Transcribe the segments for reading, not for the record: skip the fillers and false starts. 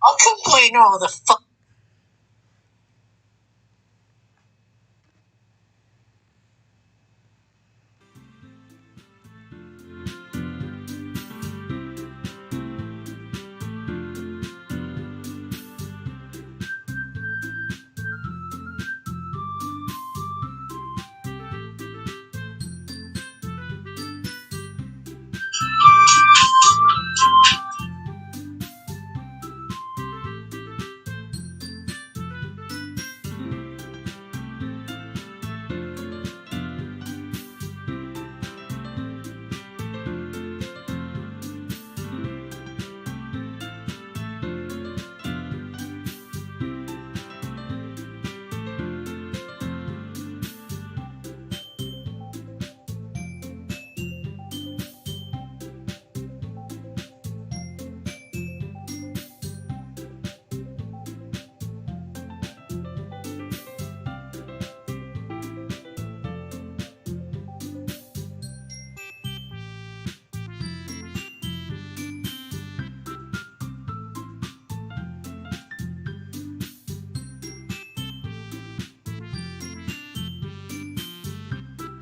I'll complain all the fuck.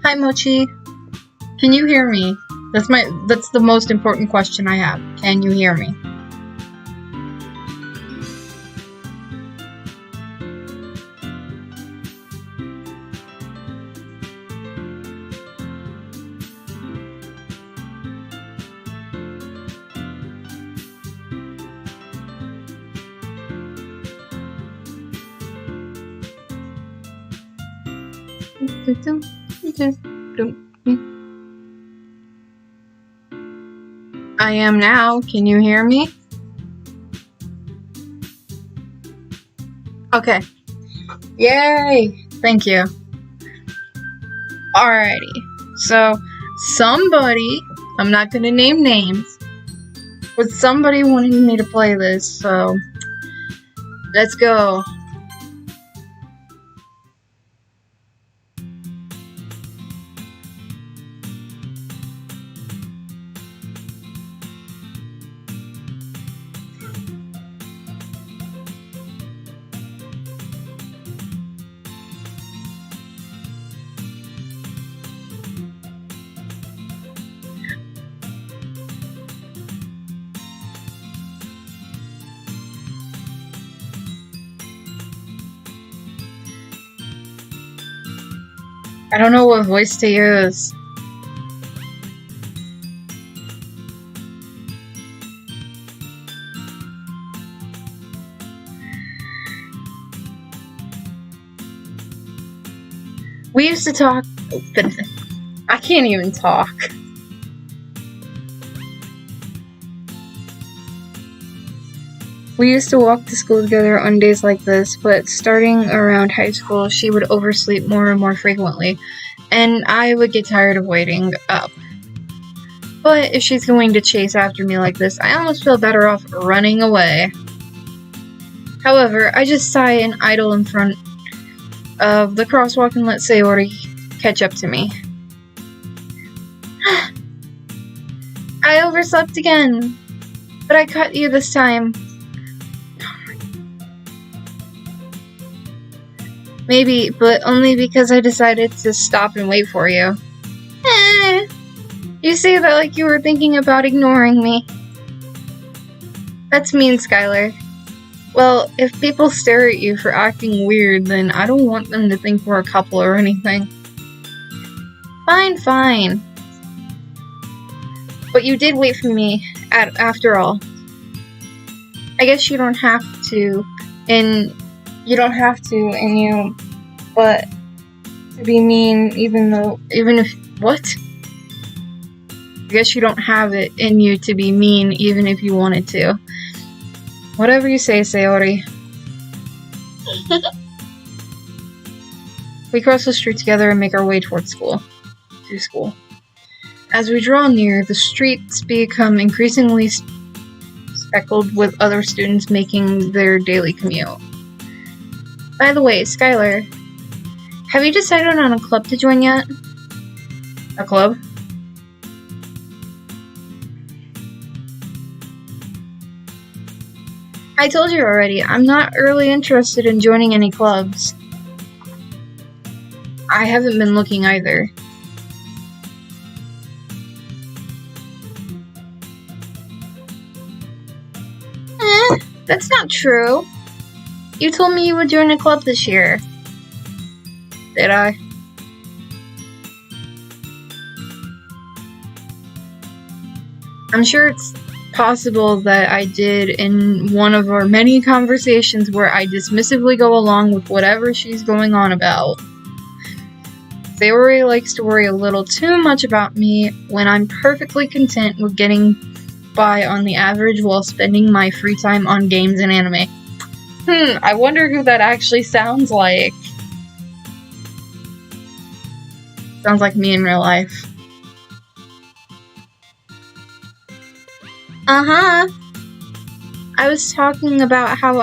Hi, Mochi. Can you hear me? That's the most important question I have. Can you hear me? I am now. Can you hear me? Okay. Yay! Thank you. Alrighty. So, somebody, I'm not gonna name names, but somebody wanted me to play this, so let's go. I don't know what voice to use. We used to talk. I can't even talk. We used to walk to school together on days like this, but starting around high school, she would oversleep more and more frequently, and I would get tired of waiting up. But if she's going to chase after me like this, I almost feel better off running away. However, I just sigh and idle in front of the crosswalk and let Sayori catch up to me. I overslept again, but I caught you this time. Maybe, but only because I decided to stop and wait for you. You say that like you were thinking about ignoring me. That's mean, Skylar. Well, if people stare at you for acting weird, then I don't want them to think we're a couple or anything. Fine. But you did wait for me, after all. I guess you don't have to, but to be mean, what? I guess you don't have it in you to be mean, even if you wanted to. Whatever you say, Sayori. We cross the street together and make our way towards school. As we draw near, the streets become increasingly speckled with other students making their daily commute. By the way, Skylar, have you decided on a club to join yet? A club? I told you already, I'm not really interested in joining any clubs. I haven't been looking either. That's not true. You told me you would join a club this year. Did I? I'm sure it's possible that I did in one of our many conversations where I dismissively go along with whatever she's going on about. Sayori likes to worry a little too much about me when I'm perfectly content with getting by on the average while spending my free time on games and anime. I wonder who that actually sounds like. Sounds like me in real life. I was talking about how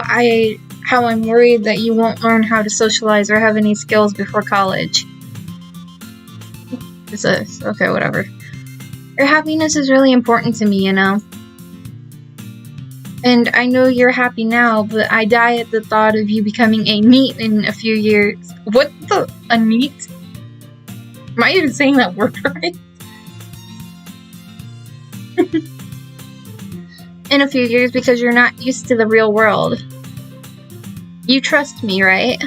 I'm worried that you won't learn how to socialize or have any skills before college. Okay, whatever. Your happiness is really important to me, you know. And I know you're happy now, but I die at the thought of you becoming a NEET in a few years. What the? A NEET? Am I even saying that word right? In a few years because you're not used to the real world. You trust me, right?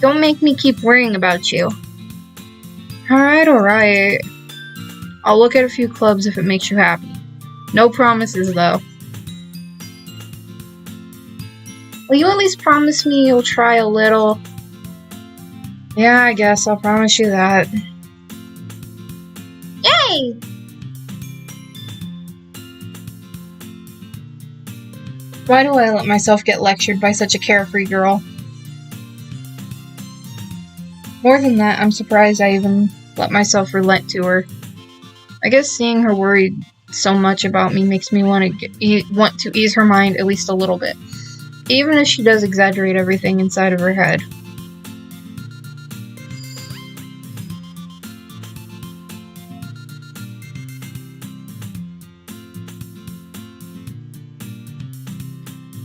Don't make me keep worrying about you. Alright. I'll look at a few clubs if it makes you happy. No promises, though. Will you at least promise me you'll try a little? Yeah, I guess I'll promise you that. Yay! Why do I let myself get lectured by such a carefree girl? More than that, I'm surprised I even let myself relent to her. I guess seeing her worried so much about me makes me want to ease her mind at least a little bit, even if she does exaggerate everything inside of her head.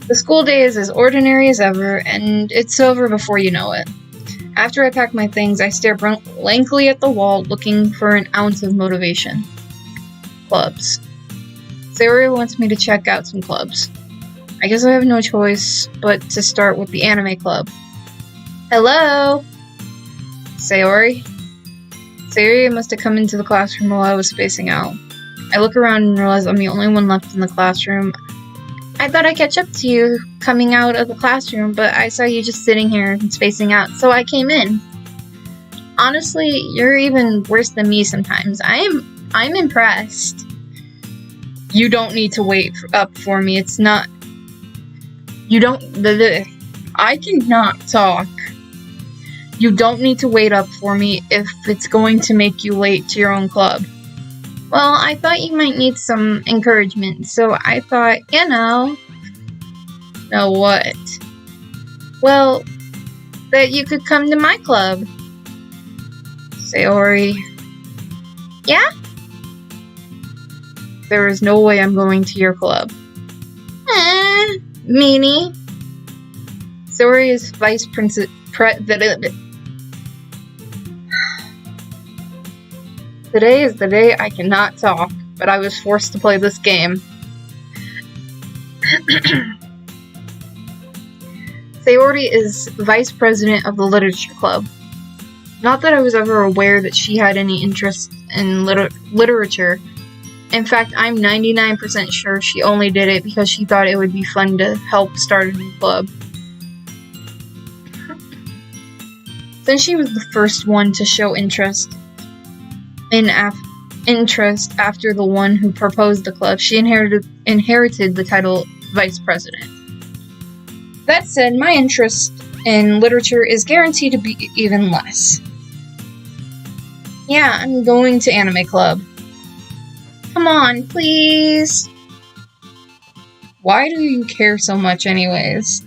The school day is as ordinary as ever, and it's over before you know it. After I pack my things, I stare blankly at the wall, looking for an ounce of motivation. Clubs. Sayori wants me to check out some clubs. I guess I have no choice but to start with the anime club. Hello? Sayori? Sayori must have come into the classroom while I was spacing out. I look around and realize I'm the only one left in the classroom. I thought I'd catch up to you coming out of the classroom, but I saw you just sitting here and spacing out, so I came in. Honestly, you're even worse than me sometimes. I'm impressed. You don't need to wait up for me. It's not... You don't... I cannot talk. You don't need to wait up for me if it's going to make you late to your own club. Well, I thought you might need some encouragement, so I thought, you know... Know what? Well, that you could come to my club. Sayori. Yeah? There is no way I'm going to your club. Meanie. Sayori is vice president. Today is the day I cannot talk, but I was forced to play this game. Sayori is vice president of the literature club. Not that I was ever aware that she had any interest in literature. In fact, I'm 99% sure she only did it because she thought it would be fun to help start a new club. Since she was the first one to show interest after the one who proposed the club, she inherited the title vice president. That said, my interest in literature is guaranteed to be even less. Yeah, I'm going to anime club. Come on, please. Why do you care so much anyways?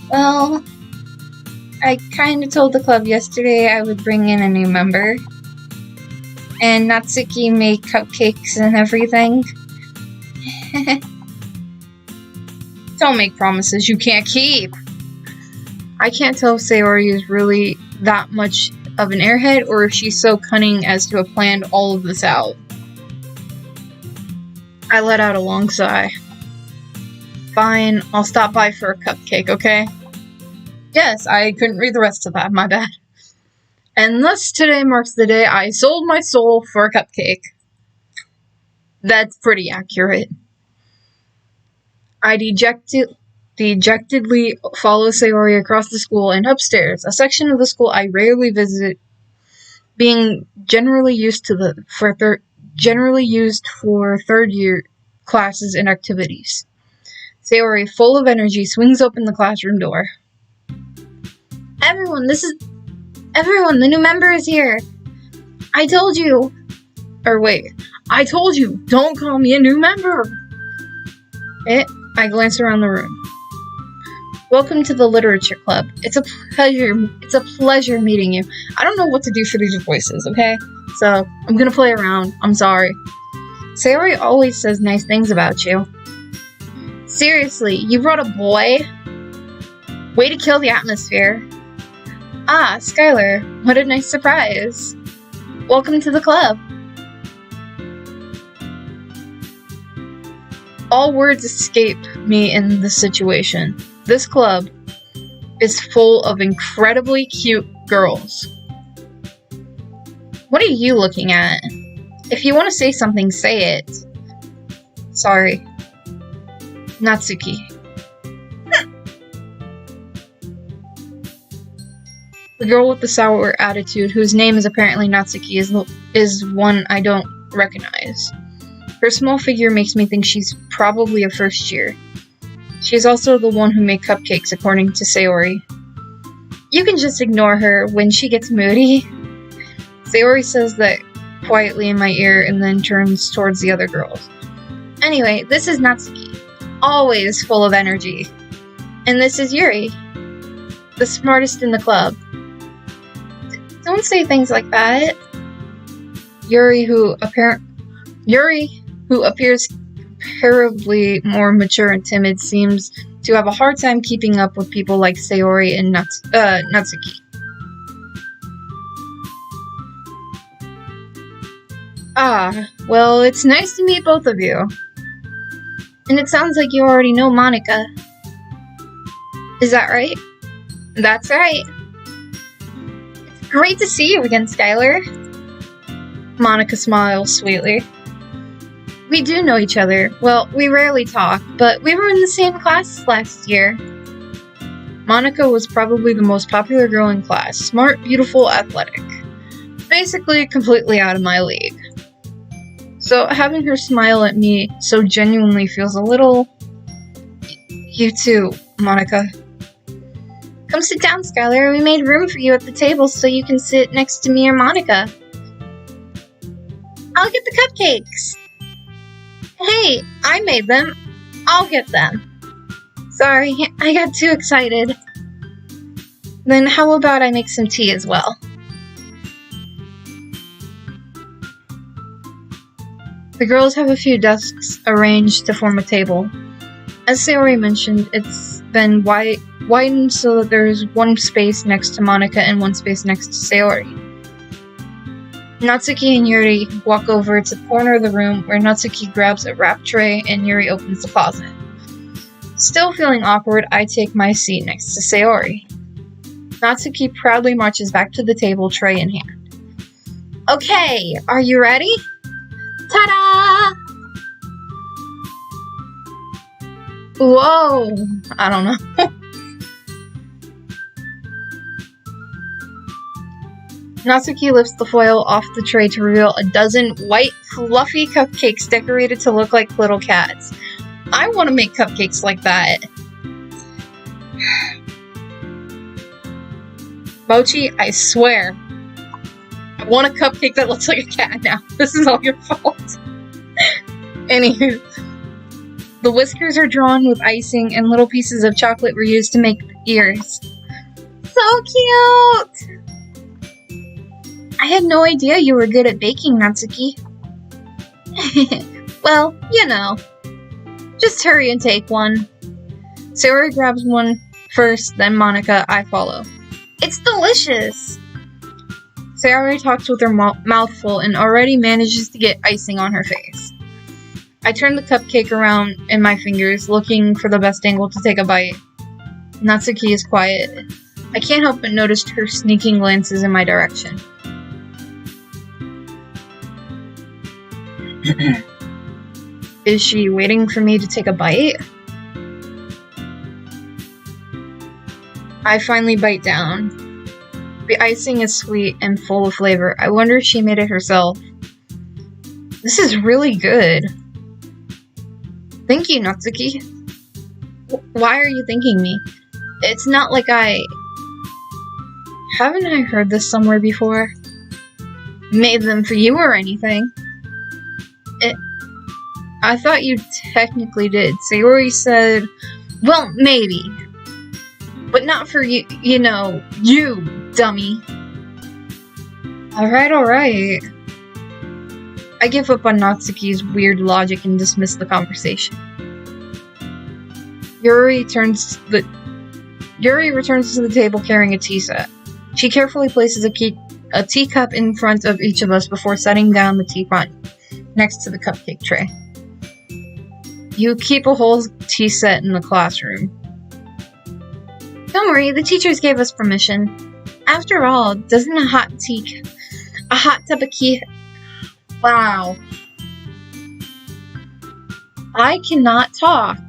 Well, I kinda told the club yesterday I would bring in a new member. And Natsuki made cupcakes and everything. Don't make promises you can't keep. I can't tell if Sayori is really that much of an airhead or if she's so cunning as to have planned all of this out. I let out a long sigh. Fine, I'll stop by for a cupcake, okay? Yes, I couldn't read the rest of that, my bad. And thus today marks the day I sold my soul for a cupcake. That's pretty accurate. I dejectedly follow Sayori across the school and upstairs, a section of the school I rarely visit, being generally used for third-year classes and activities. Sayori, full of energy, swings open the classroom door. Everyone, the new member is here. I told you, don't call me a new member. I glance around the room. Welcome to the Literature Club. It's a pleasure meeting you. I don't know what to do for these voices, okay? So, I'm gonna play around. I'm sorry. Sayori always says nice things about you. Seriously, you brought a boy? Way to kill the atmosphere. Ah, Skylar, what a nice surprise. Welcome to the club. All words escape me in this situation. This club is full of incredibly cute girls. What are you looking at? If you want to say something, say it. Sorry. Natsuki. The girl with the sour attitude, whose name is apparently Natsuki, is one I don't recognize. Her small figure makes me think she's probably a first year. She's also the one who made cupcakes, according to Sayori. You can just ignore her when she gets moody. Sayori says that quietly in my ear and then turns towards the other girls. Anyway, this is Natsuki, always full of energy. And this is Yuri, the smartest in the club. Don't say things like that. Yuri, who appears comparably more mature and timid, seems to have a hard time keeping up with people like Sayori and Natsuki. Ah, well, it's nice to meet both of you. And it sounds like you already know Monika. Is that right? That's right. It's great to see you again, Skylar. Monika smiles sweetly. We do know each other. Well, we rarely talk, but we were in the same class last year. Monika was probably the most popular girl in class. Smart, beautiful, athletic. Basically, completely out of my league. So, having her smile at me so genuinely feels a little... You too, Monika. Come sit down, Skylar. We made room for you at the table so you can sit next to me or Monika. I'll get the cupcakes. Hey, I made them. I'll get them. Sorry, I got too excited. Then how about I make some tea as well? The girls have a few desks arranged to form a table. As Sayori mentioned, it's been widened so that there's one space next to Monika and one space next to Sayori. Natsuki and Yuri walk over to the corner of the room where Natsuki grabs a wrap tray and Yuri opens the closet. Still feeling awkward, I take my seat next to Sayori. Natsuki proudly marches back to the table, tray in hand. Okay, are you ready? Ta-da! Whoa! I don't know. Natsuki lifts the foil off the tray to reveal a dozen white, fluffy cupcakes decorated to look like little cats. I want to make cupcakes like that. Mochi, I swear. I want a cupcake that looks like a cat now. This is all your fault. Anywho. The whiskers are drawn with icing and little pieces of chocolate were used to make ears. So cute! I had no idea you were good at baking, Natsuki. Well, you know. Just hurry and take one. Sayori grabs one first, then Monica, I follow. It's delicious! Sayori talks with her mouth full and already manages to get icing on her face. I turn the cupcake around in my fingers, looking for the best angle to take a bite. Natsuki is quiet. I can't help but notice her sneaking glances in my direction. Is she waiting for me to take a bite? I finally bite down. The icing is sweet and full of flavor. I wonder if she made it herself. This is really good. Thank you, Natsuki. Why are you thanking me? It's not like Haven't I heard this somewhere before? Made them for you or anything? I thought you technically did. Sayori said, well, maybe. But not for you, you, dummy. Alright. I give up on Natsuki's weird logic and dismiss the conversation. Yuri returns to the table carrying a tea set. She carefully places a teacup in front of each of us before setting down the teapot next to the cupcake tray. You keep a whole tea set in the classroom. Don't worry, the teachers gave us permission. After all, doesn't a hot tub of tea... Wow. I cannot talk.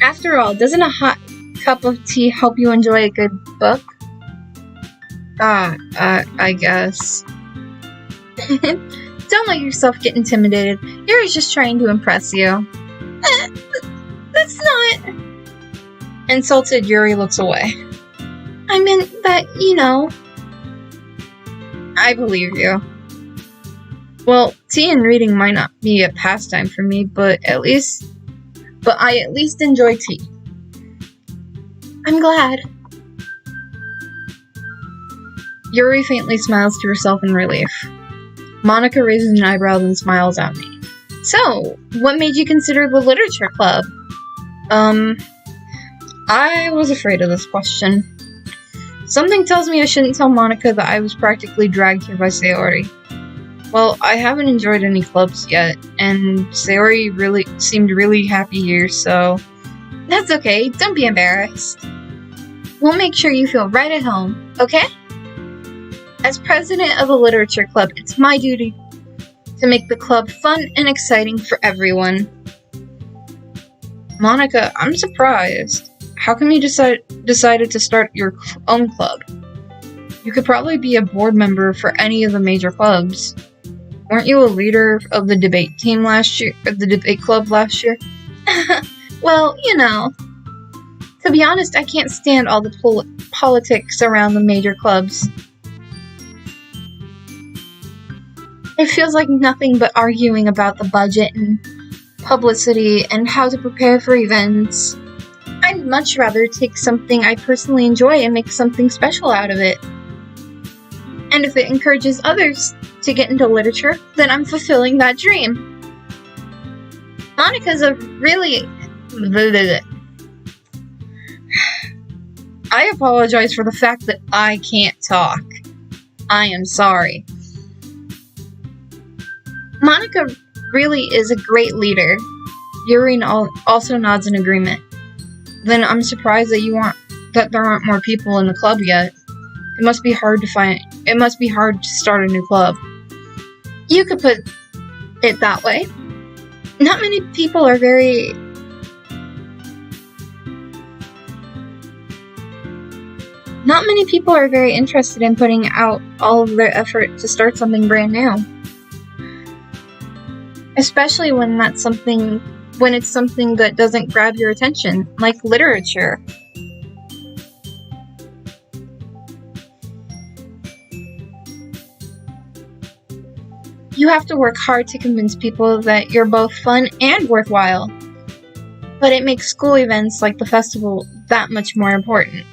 After all, doesn't a hot cup of tea help you enjoy a good book? I guess. Don't let yourself get intimidated. Yuri's just trying to impress you. That's not... Insulted, Yuri looks away. I meant that, I believe you. Well, tea and reading might not be a pastime for me, but I at least enjoy tea. I'm glad. Yuri faintly smiles to herself in relief. Monica raises an eyebrow and smiles at me. So, what made you consider the literature club? I was afraid of this question. Something tells me I shouldn't tell Monica that I was practically dragged here by Sayori. Well, I haven't enjoyed any clubs yet, and Sayori seemed really happy here, so... That's okay, don't be embarrassed. We'll make sure you feel right at home, okay? As president of the literature club, it's my duty to make the club fun and exciting for everyone. Monica, I'm surprised. How come you decided to start your own club? You could probably be a board member for any of the major clubs. Weren't you a leader of the debate team last year, or the debate club last year? Well, to be honest, I can't stand all the politics around the major clubs. It feels like nothing but arguing about the budget and publicity and how to prepare for events. I'd much rather take something I personally enjoy and make something special out of it. And if it encourages others to get into literature, then I'm fulfilling that dream. Monica's a really... I apologize for the fact that I can't talk. I am sorry. Monica really is a great leader. Yuri also nods in agreement. Then I'm surprised that there aren't more people in the club yet. It must be hard to start a new club. You could put it that way. Not many people are very interested in putting out all of their effort to start something brand new. Especially when it's something that doesn't grab your attention, like literature. You have to work hard to convince people that you're both fun and worthwhile. But it makes school events like the festival that much more important.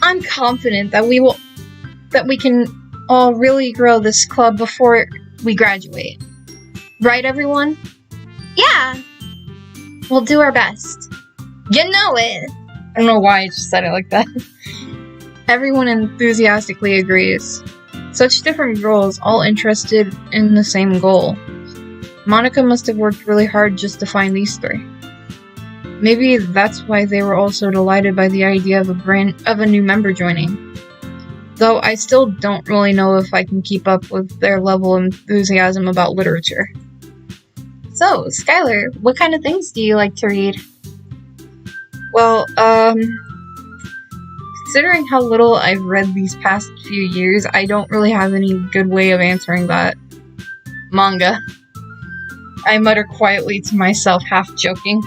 I'm confident that we can all really grow this club before we graduate. Right, everyone? Yeah, we'll do our best. You know it. I don't know why I just said it like that. Everyone enthusiastically agrees. Such different girls, all interested in the same goal. Monica must have worked really hard just to find these three. Maybe that's why they were all so delighted by the idea of a new member joining. Though I still don't really know if I can keep up with their level of enthusiasm about literature. So, Skylar, what kind of things do you like to read? Well, considering how little I've read these past few years, I don't really have any good way of answering that. Manga. I mutter quietly to myself, half joking.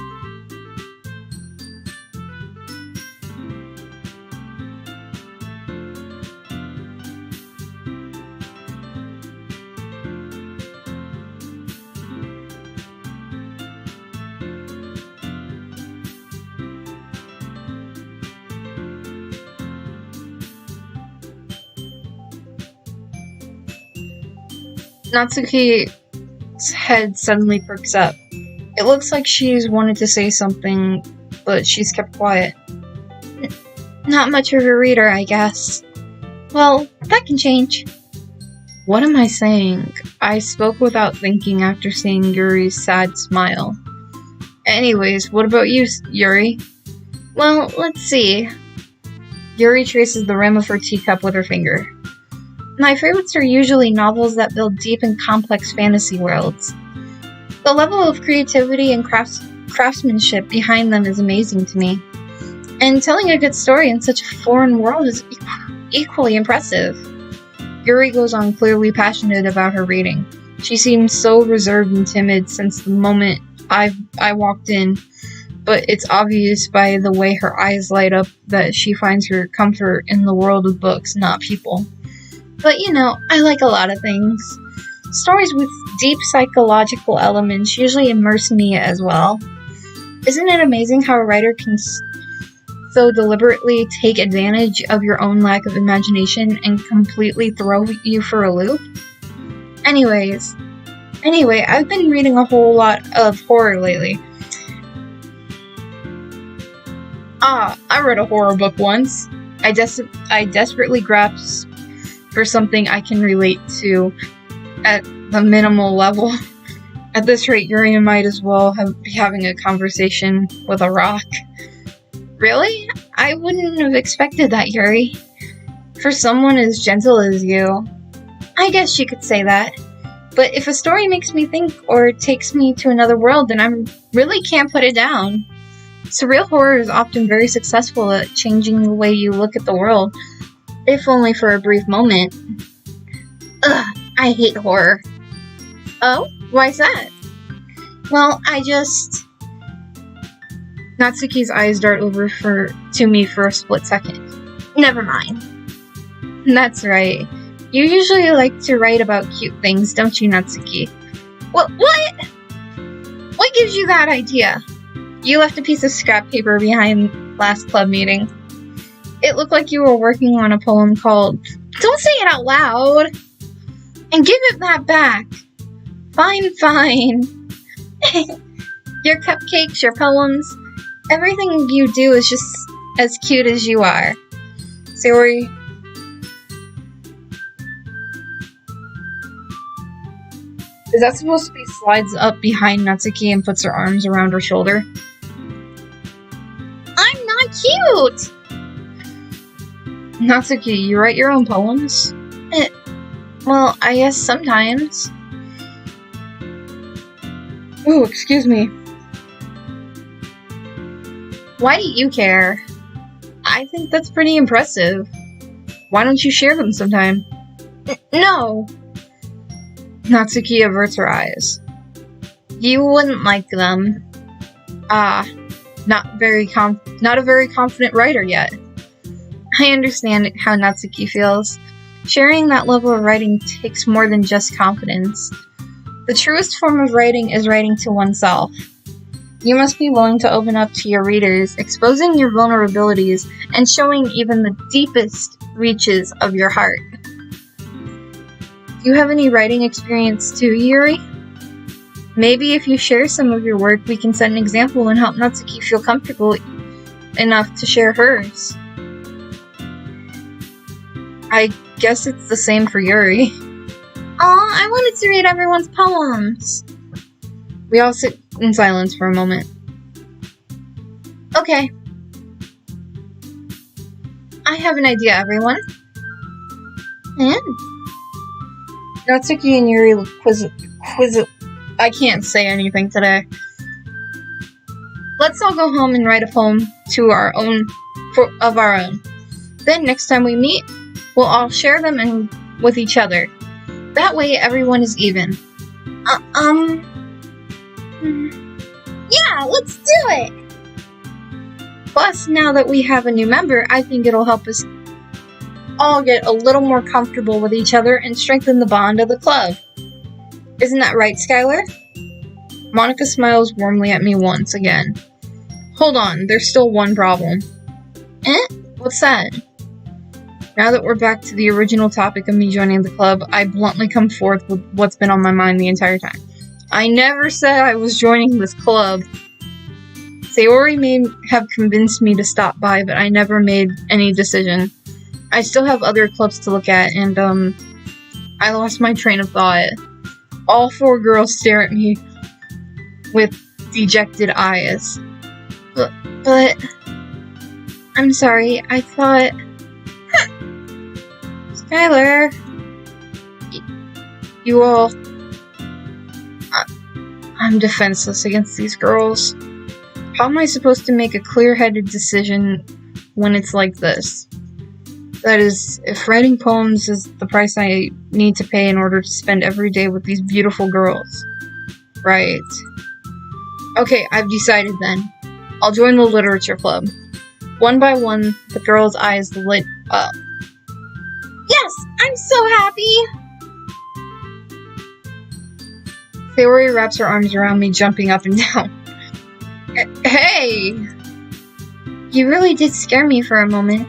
Natsuki's head suddenly perks up. It looks like she's wanted to say something, but she's kept quiet. Not much of a reader, I guess. Well, that can change. What am I saying? I spoke without thinking after seeing Yuri's sad smile. Anyways, what about you, Yuri? Well, let's see. Yuri traces the rim of her teacup with her finger. My favorites are usually novels that build deep and complex fantasy worlds. The level of creativity and craftsmanship behind them is amazing to me. And telling a good story in such a foreign world is equally impressive. Yuri goes on, clearly passionate about her reading. She seems so reserved and timid since the moment I walked in, but it's obvious by the way her eyes light up that she finds her comfort in the world of books, not people. But you know, I like a lot of things. Stories with deep psychological elements usually immerse me as well. Isn't it amazing how a writer can so deliberately take advantage of your own lack of imagination and completely throw you for a loop? Anyway, I've been reading a whole lot of horror lately. I read a horror book once. I desperately grasped for something I can relate to at the minimal level. At this rate, Yuri might as well be having a conversation with a rock. Really? I wouldn't have expected that, Yuri. For someone as gentle as you. I guess you could say that. But if a story makes me think or takes me to another world, then I really can't put it down. Surreal horror is often very successful at changing the way you look at the world, if only for a brief moment. Ugh, I hate horror. Oh? Why's that? Well, Natsuki's eyes dart over to me for a split second. Never mind. That's right. You usually like to write about cute things, don't you, Natsuki? What? What gives you that idea? You left a piece of scrap paper behind last club meeting. It looked like you were working on a poem called Don't Say It Out Loud! And give it that back! Fine. Your cupcakes, your poems, everything you do is just as cute as you are. Sayori. Is that supposed to be slides up behind Natsuki and puts her arms around her shoulder? I'm not cute! Natsuki, you write your own poems? Well, I guess sometimes. Ooh, excuse me. Why do you care? I think that's pretty impressive. Why don't you share them sometime? No. Natsuki averts her eyes. You wouldn't like them. Not a very confident writer yet. I understand how Natsuki feels. Sharing that level of writing takes more than just confidence. The truest form of writing is writing to oneself. You must be willing to open up to your readers, exposing your vulnerabilities, and showing even the deepest reaches of your heart. Do you have any writing experience too, Yuri? Maybe if you share some of your work, we can set an example and help Natsuki feel comfortable enough to share hers. I guess it's the same for Yuri. Aw, I wanted to read everyone's poems. We all sit in silence for a moment. Okay. I have an idea, everyone. And? Natsuki and Yuri look I can't say anything today. Let's all go home and write a poem of our own. Then next time we meet, we'll all share them with each other. That way everyone is even. Yeah, let's do it! Plus, now that we have a new member, I think it'll help us all get a little more comfortable with each other and strengthen the bond of the club. Isn't that right, Skylar? Monica smiles warmly at me once again. Hold on, there's still one problem. What's that? Now that we're back to the original topic of me joining the club, I bluntly come forth with what's been on my mind the entire time. I never said I was joining this club. Sayori may have convinced me to stop by, but I never made any decision. I still have other clubs to look at, and, I lost my train of thought. All four girls stare at me with dejected eyes. But I'm sorry, I thought... Skylar... You all... I'm defenseless against these girls. How am I supposed to make a clear-headed decision when it's like this? That is, if writing poems is the price I need to pay in order to spend every day with these beautiful girls. Right. Okay, I've decided then. I'll join the literature club. One by one, the girls' eyes lit up. Yes! I'm so happy! Sayori wraps her arms around me, jumping up and down. Hey! You really did scare me for a moment.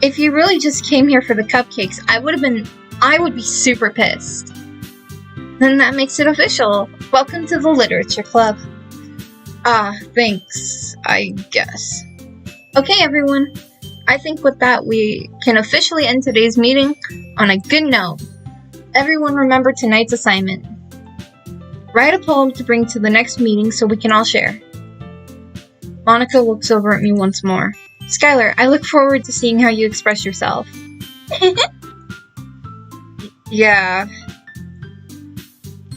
If you really just came here for the cupcakes, I would be super pissed. Then that makes it official. Welcome to the literature club. Thanks, I guess. Okay, everyone. I think with that, we can officially end today's meeting on a good note. Everyone remember tonight's assignment. Write a poem to bring to the next meeting so we can all share. Monica looks over at me once more. Skylar, I look forward to seeing how you express yourself. Yeah.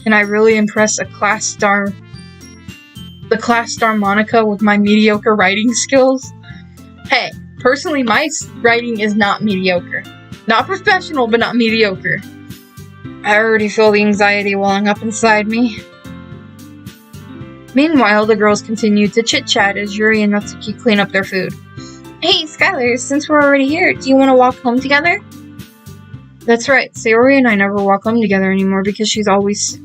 Can I really impress the class star Monica with my mediocre writing skills? Hey, personally, my writing is not mediocre. Not professional, but not mediocre. I already feel the anxiety welling up inside me. Meanwhile, the girls continue to chit-chat as Yuri and Natsuki clean up their food. Hey, Skylar, since we're already here, do you want to walk home together? That's right, Sayori and I never walk home together anymore because she always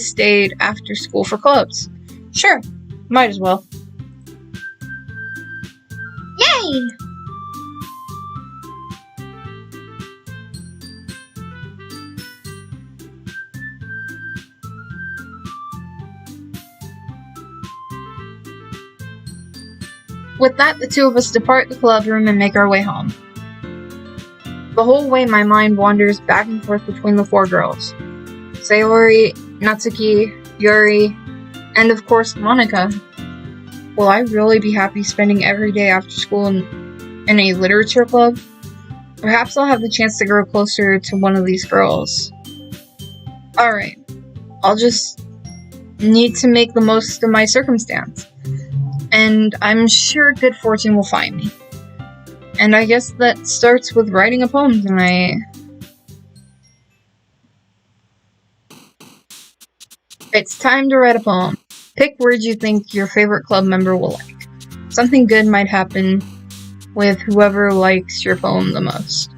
stayed after school for clubs. Sure, might as well. Yay! With that, the two of us depart the club room and make our way home. The whole way, my mind wanders back and forth between the four girls. Sayori, Natsuki, Yuri, and of course, Monica. Will I really be happy spending every day after school in a literature club? Perhaps I'll have the chance to grow closer to one of these girls. Alright, I'll just need to make the most of my circumstance. And I'm sure good fortune will find me. And I guess that starts with writing a poem tonight. It's time to write a poem. Pick words you think your favorite club member will like. Something good might happen with whoever likes your poem the most.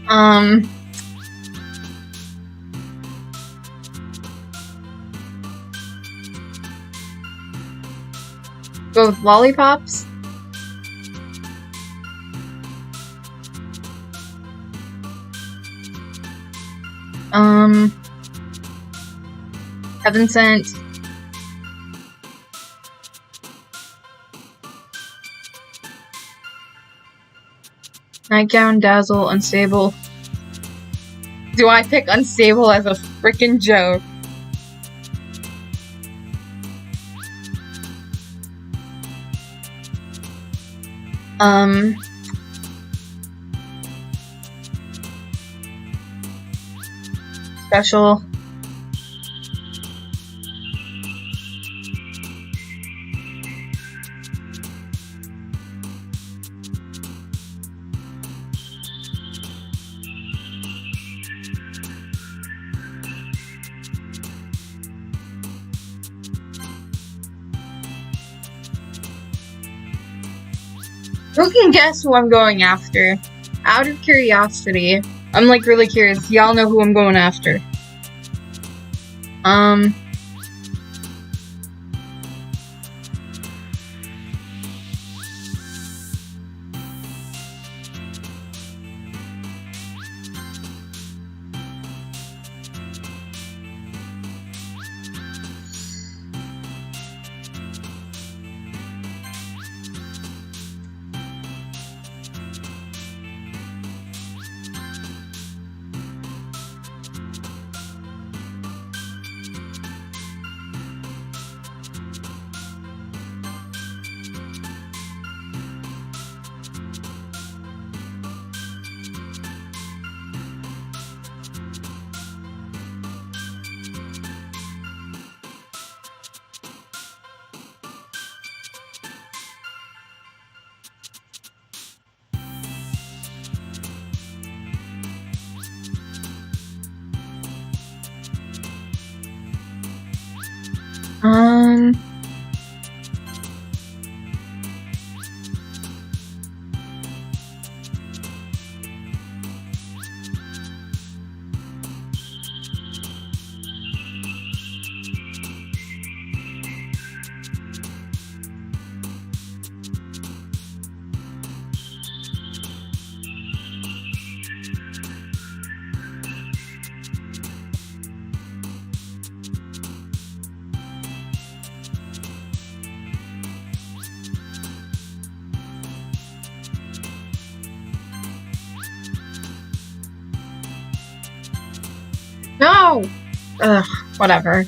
Um, go with lollipops. Heaven Sent. Nightgown, Dazzle, Unstable. Do I pick Unstable as a freaking joke? Special. Who can guess who I'm going after? Out of curiosity. I'm like really curious. Y'all know who I'm going after. No! Ugh, whatever.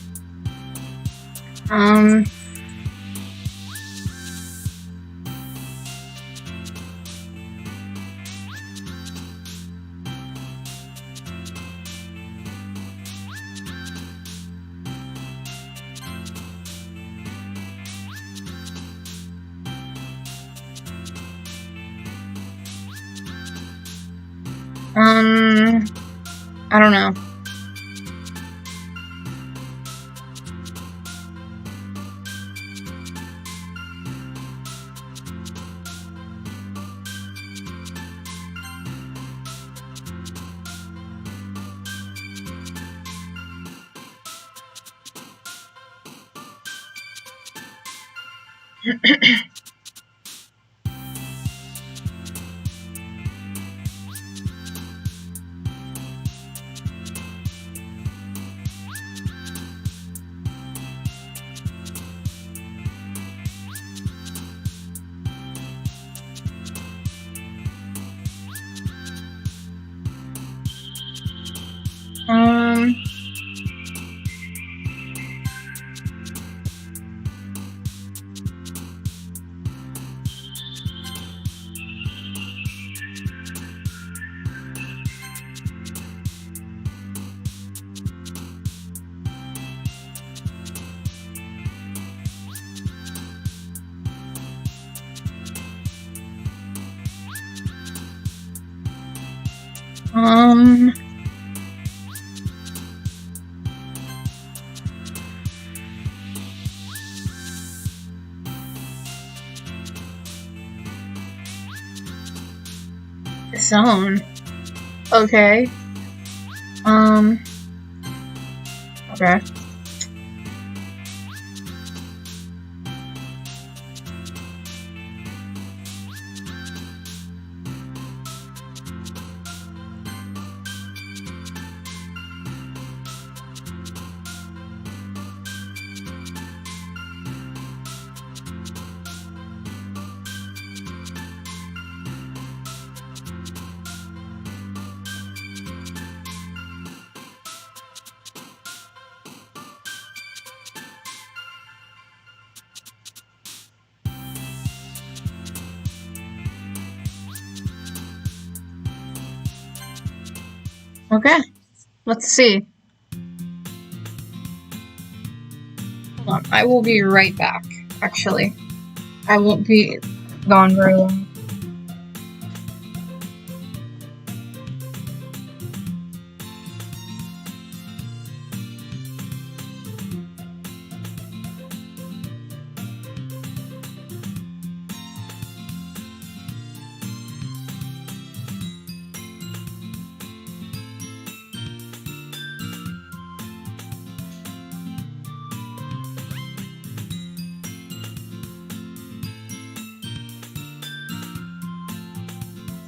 I don't know. Zone. Okay. Okay. Okay. Let's see. Hold on. I will be right back, actually. I won't be gone very long.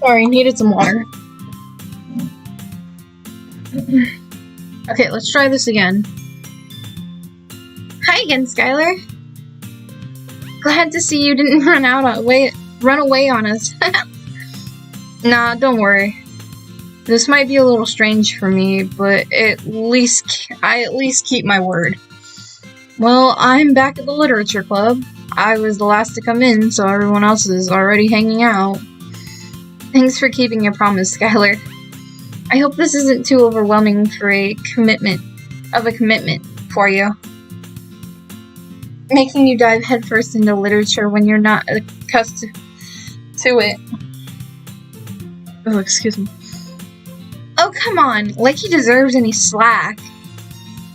Sorry, needed some water. Okay, let's try this again. Hi again, Skylar. Glad to see you didn't run away on us. Nah, don't worry. This might be a little strange for me, but I at least keep my word. Well, I'm back at the literature club. I was the last to come in, so everyone else is already hanging out. Thanks for keeping your promise, Skylar. I hope this isn't too overwhelming for a commitment for you. Making you dive headfirst into literature when you're not accustomed to it. Oh, excuse me. Oh, come on. Like he deserves any slack.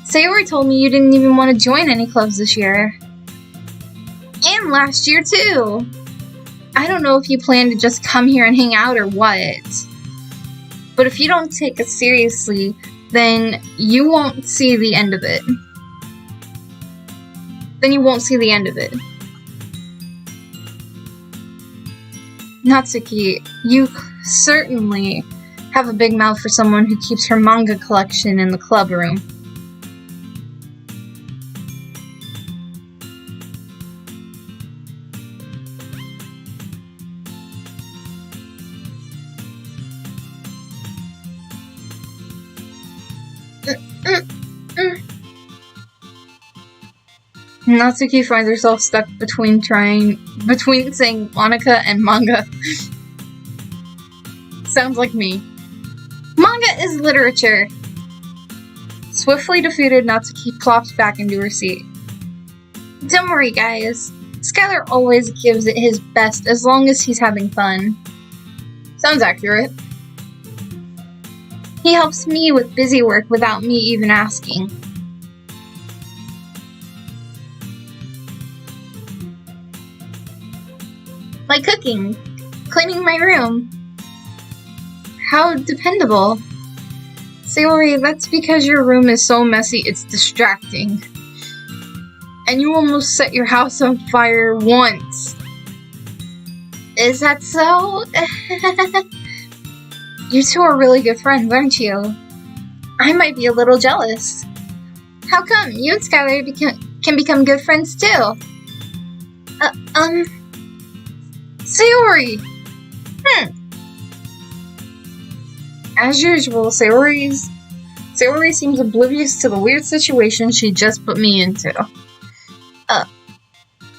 Sayori told me you didn't even want to join any clubs this year. And last year, too. I don't know if you plan to just come here and hang out or what. But if you don't take it seriously, then you won't see the end of it. Natsuki, you certainly have a big mouth for someone who keeps her manga collection in the club room. Natsuki finds herself stuck between saying Monica and manga. Sounds like me. Manga is literature! Swiftly defeated, Natsuki plops back into her seat. Don't worry, guys. Skylar always gives it his best as long as he's having fun. Sounds accurate. He helps me with busy work without me even asking. Like cooking, cleaning my room. How dependable. Sayori, that's because your room is so messy it's distracting. And you almost set your house on fire once. Is that so? You two are really good friends, aren't you? I might be a little jealous. How come you and Skylar can become good friends too? Sayori! As usual, Sayori seems oblivious to the weird situation she just put me into.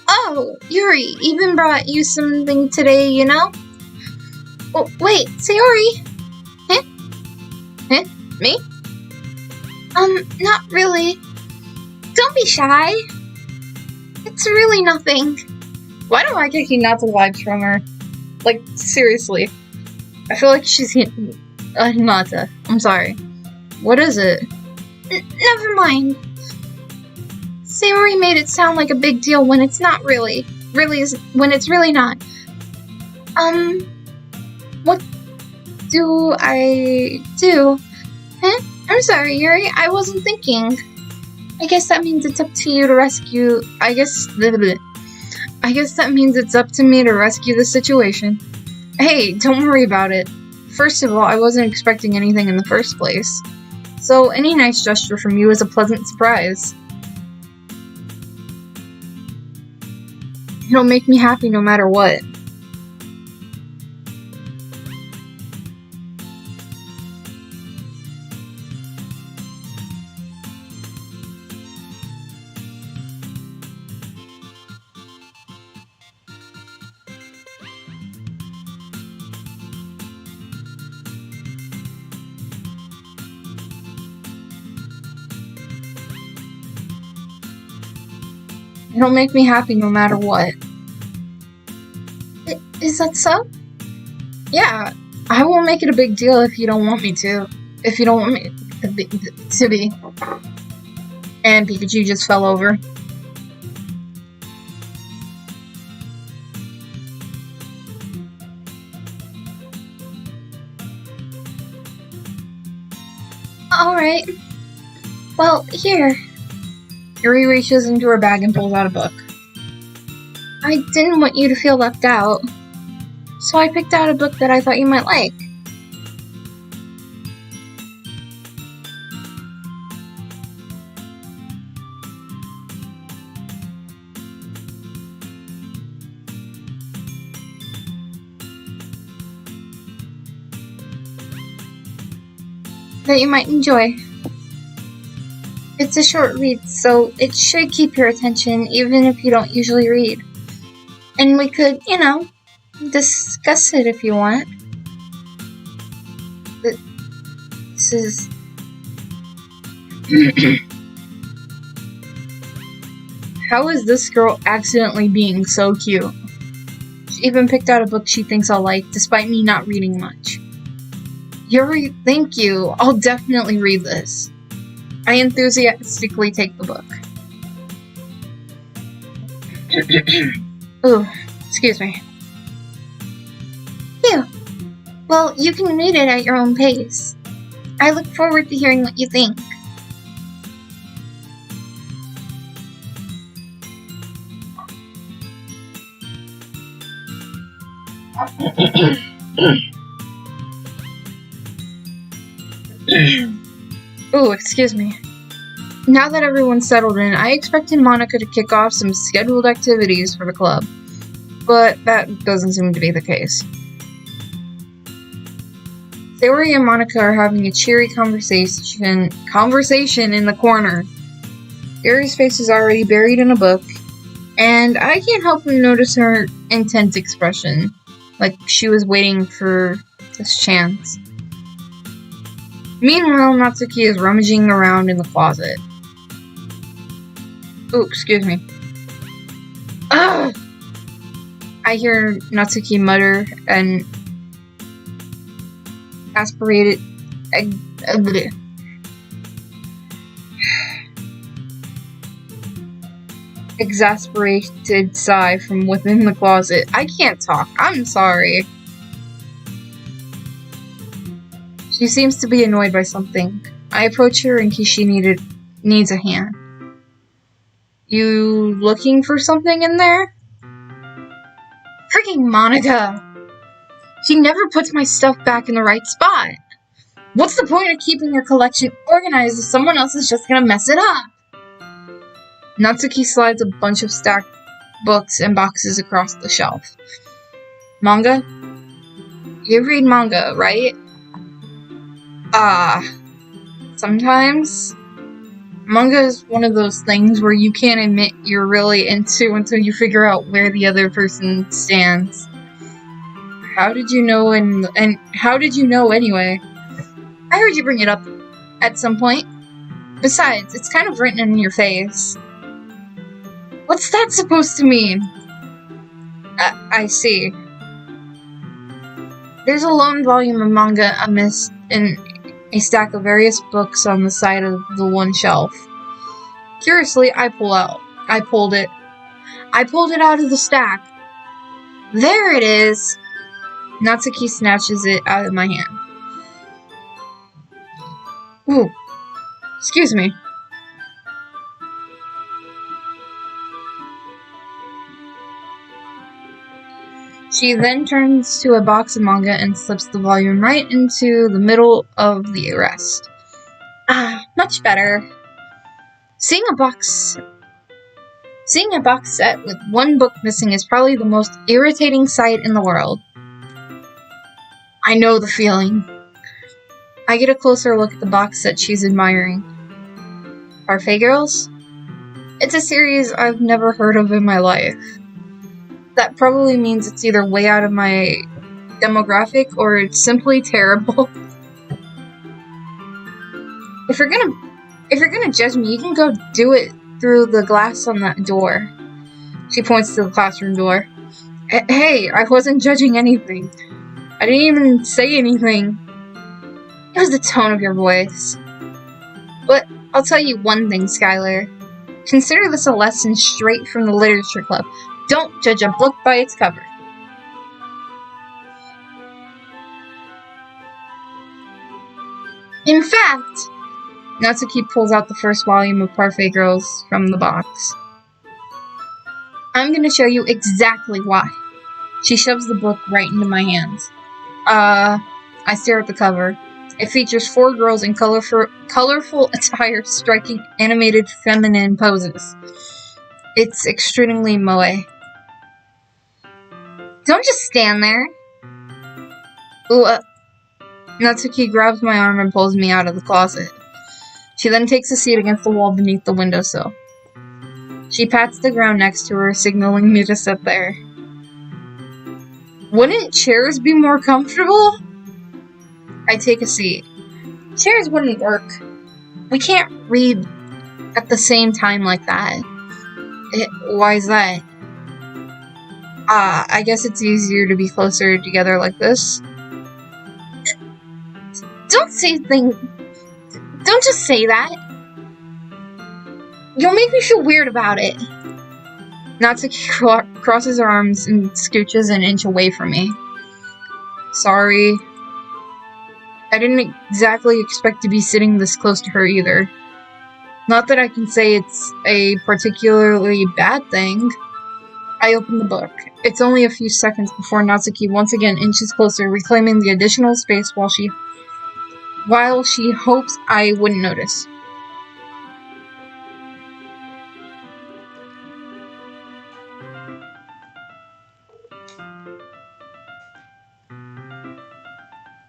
Oh, Yuri even brought you something today, you know? Oh, wait, Sayori? Huh? Me? Not really. Don't be shy. It's really nothing. Why do I get Hinata vibes from her? Like, seriously. I feel like she's Hinata. I'm sorry. What is it? Never mind. Sayori made it sound like a big deal when it's not really. When it's really not. What do. Huh? I'm sorry, Yuri. I wasn't thinking. I guess that means it's up to you to rescue. I guess that means it's up to me to rescue the situation. Hey, don't worry about it. First of all, I wasn't expecting anything in the first place. So any nice gesture from you is a pleasant surprise. It'll make me happy no matter what. It'll make me happy no matter what. Is that so? Yeah, I won't make it a big deal if you don't want me to. If you don't want me to be. And Pikachu just fell over. Alright. Well, here. Yuri reaches into her bag and pulls out a book. I didn't want you to feel left out, so I picked out a book that I thought you might like. That you might enjoy. It's a short read, so it should keep your attention even if you don't usually read. And we could, discuss it if you want. This is... How is this girl accidentally being so cute? She even picked out a book she thinks I'll like, despite me not reading much. Yuri, thank you. I'll definitely read this. I enthusiastically take the book. Ooh, excuse me. Phew. Well, you can read it at your own pace. I look forward to hearing what you think. Ooh, excuse me. Now that everyone's settled in, I expected Monica to kick off some scheduled activities for the club, but that doesn't seem to be the case. Sayori and Monica are having a cheery conversation in the corner. Sayori's face is already buried in a book, and I can't help but notice her intense expression, like she was waiting for this chance. Meanwhile, Natsuki is rummaging around in the closet. Ooh, excuse me. Ugh! I hear Natsuki mutter and exasperated sigh from within the closet. I can't talk. I'm sorry. She seems to be annoyed by something. I approach her in case she needs a hand. You looking for something in there? Freaking Monica! She never puts my stuff back in the right spot. What's the point of keeping your collection organized if someone else is just gonna mess it up? Natsuki slides a bunch of stacked books and boxes across the shelf. Manga? You read manga, right? Sometimes. Manga is one of those things where you can't admit you're really into until you figure out where the other person stands. How did you know and how did you know anyway? I heard you bring it up at some point. Besides, it's kind of written in your face. What's that supposed to mean? I see. There's a lone volume of manga amidst a stack of various books on the side of the one shelf. Curiously, I pulled it out of the stack. There it is! Natsuki snatches it out of my hand. Ooh, excuse me. She then turns to a box of manga and slips the volume right into the middle of the rest. Much better. Seeing a box set with one book missing is probably the most irritating sight in the world. I know the feeling. I get a closer look at the box set she's admiring. Parfait Girls? It's a series I've never heard of in my life. That probably means it's either way out of my demographic or it's simply terrible. If you're gonna judge me, you can go do it through the glass on that door. She points to the classroom door. Hey, I wasn't judging anything. I didn't even say anything. It was the tone of your voice. But I'll tell you one thing, Skylar. Consider this a lesson straight from the literature club. Don't judge a book by its cover. In fact, Natsuki pulls out the first volume of Parfait Girls from the box. I'm gonna show you exactly why. She shoves the book right into my hands. I stare at the cover. It features 4 girls in colorful attire striking animated feminine poses. It's extremely moe. Don't just stand there. Ooh, Natsuki grabs my arm and pulls me out of the closet. She then takes a seat against the wall beneath the windowsill. She pats the ground next to her, signaling me to sit there. Wouldn't chairs be more comfortable? I take a seat. Chairs wouldn't work. We can't read at the same time like that. Why is that? I guess it's easier to be closer together like this. Don't just say that. You'll make me feel weird about it. Natsuki crosses her arms and scooches an inch away from me. Sorry. I didn't exactly expect to be sitting this close to her either. Not that I can say it's a particularly bad thing. I open the book. It's only a few seconds before Natsuki once again inches closer, reclaiming the additional space while she hopes I wouldn't notice.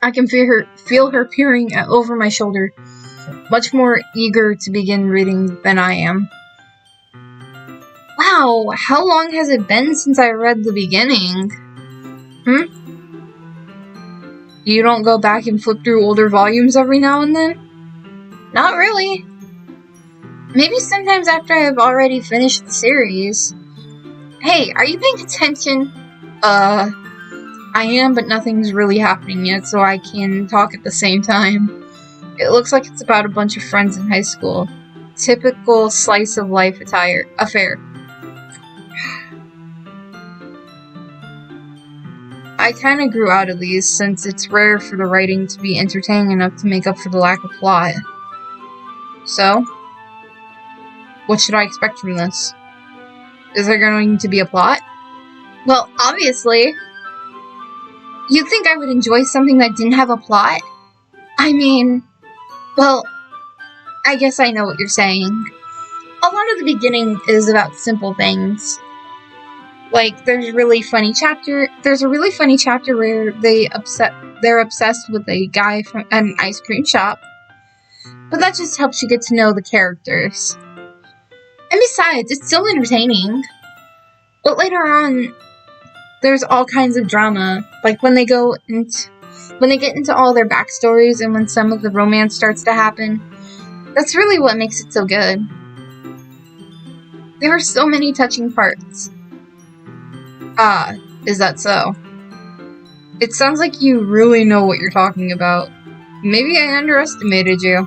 I can feel her peering over my shoulder, much more eager to begin reading than I am. Wow, how long has it been since I read the beginning? You don't go back and flip through older volumes every now and then? Not really. Maybe sometimes after I've already finished the series. Hey, are you paying attention? I am, but nothing's really happening yet, so I can talk at the same time. It looks like it's about a bunch of friends in high school. Typical slice of life affair. I kinda grew out of these, since it's rare for the writing to be entertaining enough to make up for the lack of plot. So, what should I expect from this? Is there going to be a plot? Well, obviously. You'd think I would enjoy something that didn't have a plot? I mean, well, I guess I know what you're saying. A lot of the beginning is about simple things. Like, there's a really funny chapter where they're obsessed with a guy from an ice cream shop. But that just helps you get to know the characters. And besides, it's still entertaining. But later on, there's all kinds of drama. Like when they get into all their backstories and when some of the romance starts to happen. That's really what makes it so good. There are so many touching parts. Is that so? It sounds like you really know what you're talking about. Maybe I underestimated you.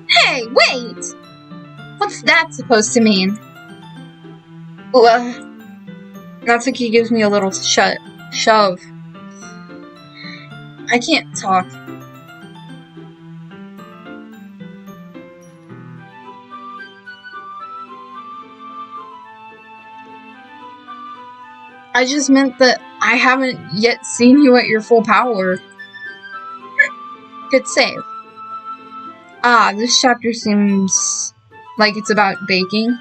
Hey, wait! What's that supposed to mean? Natsuki gives me a little shove. I can't talk. I just meant that I haven't yet seen you at your full power. Good save. This chapter seems like it's about baking.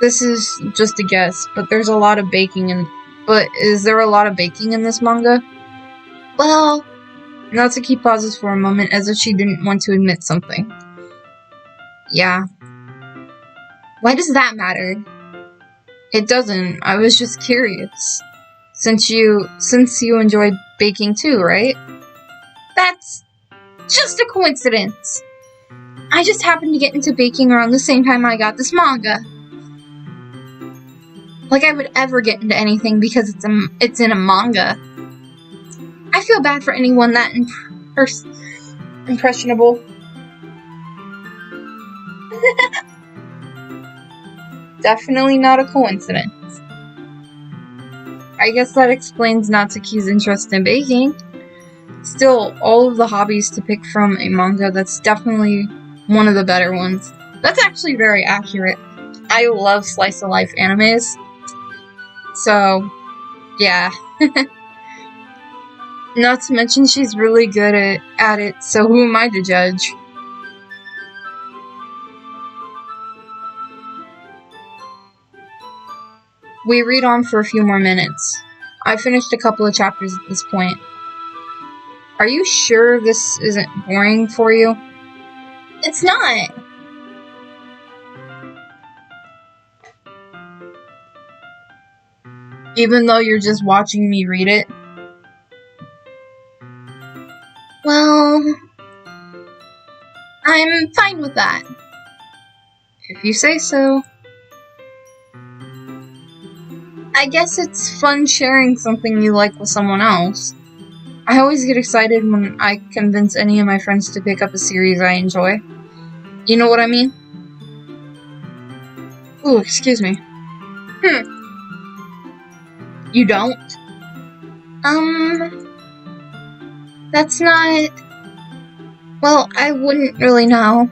This is just a guess, but there's a lot of baking in... But is there a lot of baking in this manga? Well... Natsuki pauses for a moment as if she didn't want to admit something. Yeah. Why does that matter? It doesn't. I was just curious. Since you enjoy baking too, right? That's just a coincidence. I just happened to get into baking around the same time I got this manga. Like I would ever get into anything because it's in a manga. I feel bad for anyone that impressionable. Definitely not a coincidence. I guess that explains Natsuki's interest in baking. Still, all of the hobbies to pick from a manga, that's definitely one of the better ones. That's actually very accurate. I love slice of life animes. So, yeah. Not to mention she's really good at it, so who am I to judge? We read on for a few more minutes. I finished a couple of chapters at this point. Are you sure this isn't boring for you? It's not! Even though you're just watching me read it? Well, I'm fine with that. If you say so. I guess it's fun sharing something you like with someone else. I always get excited when I convince any of my friends to pick up a series I enjoy. You know what I mean? Ooh, excuse me. You don't? That's not... Well, I wouldn't really know.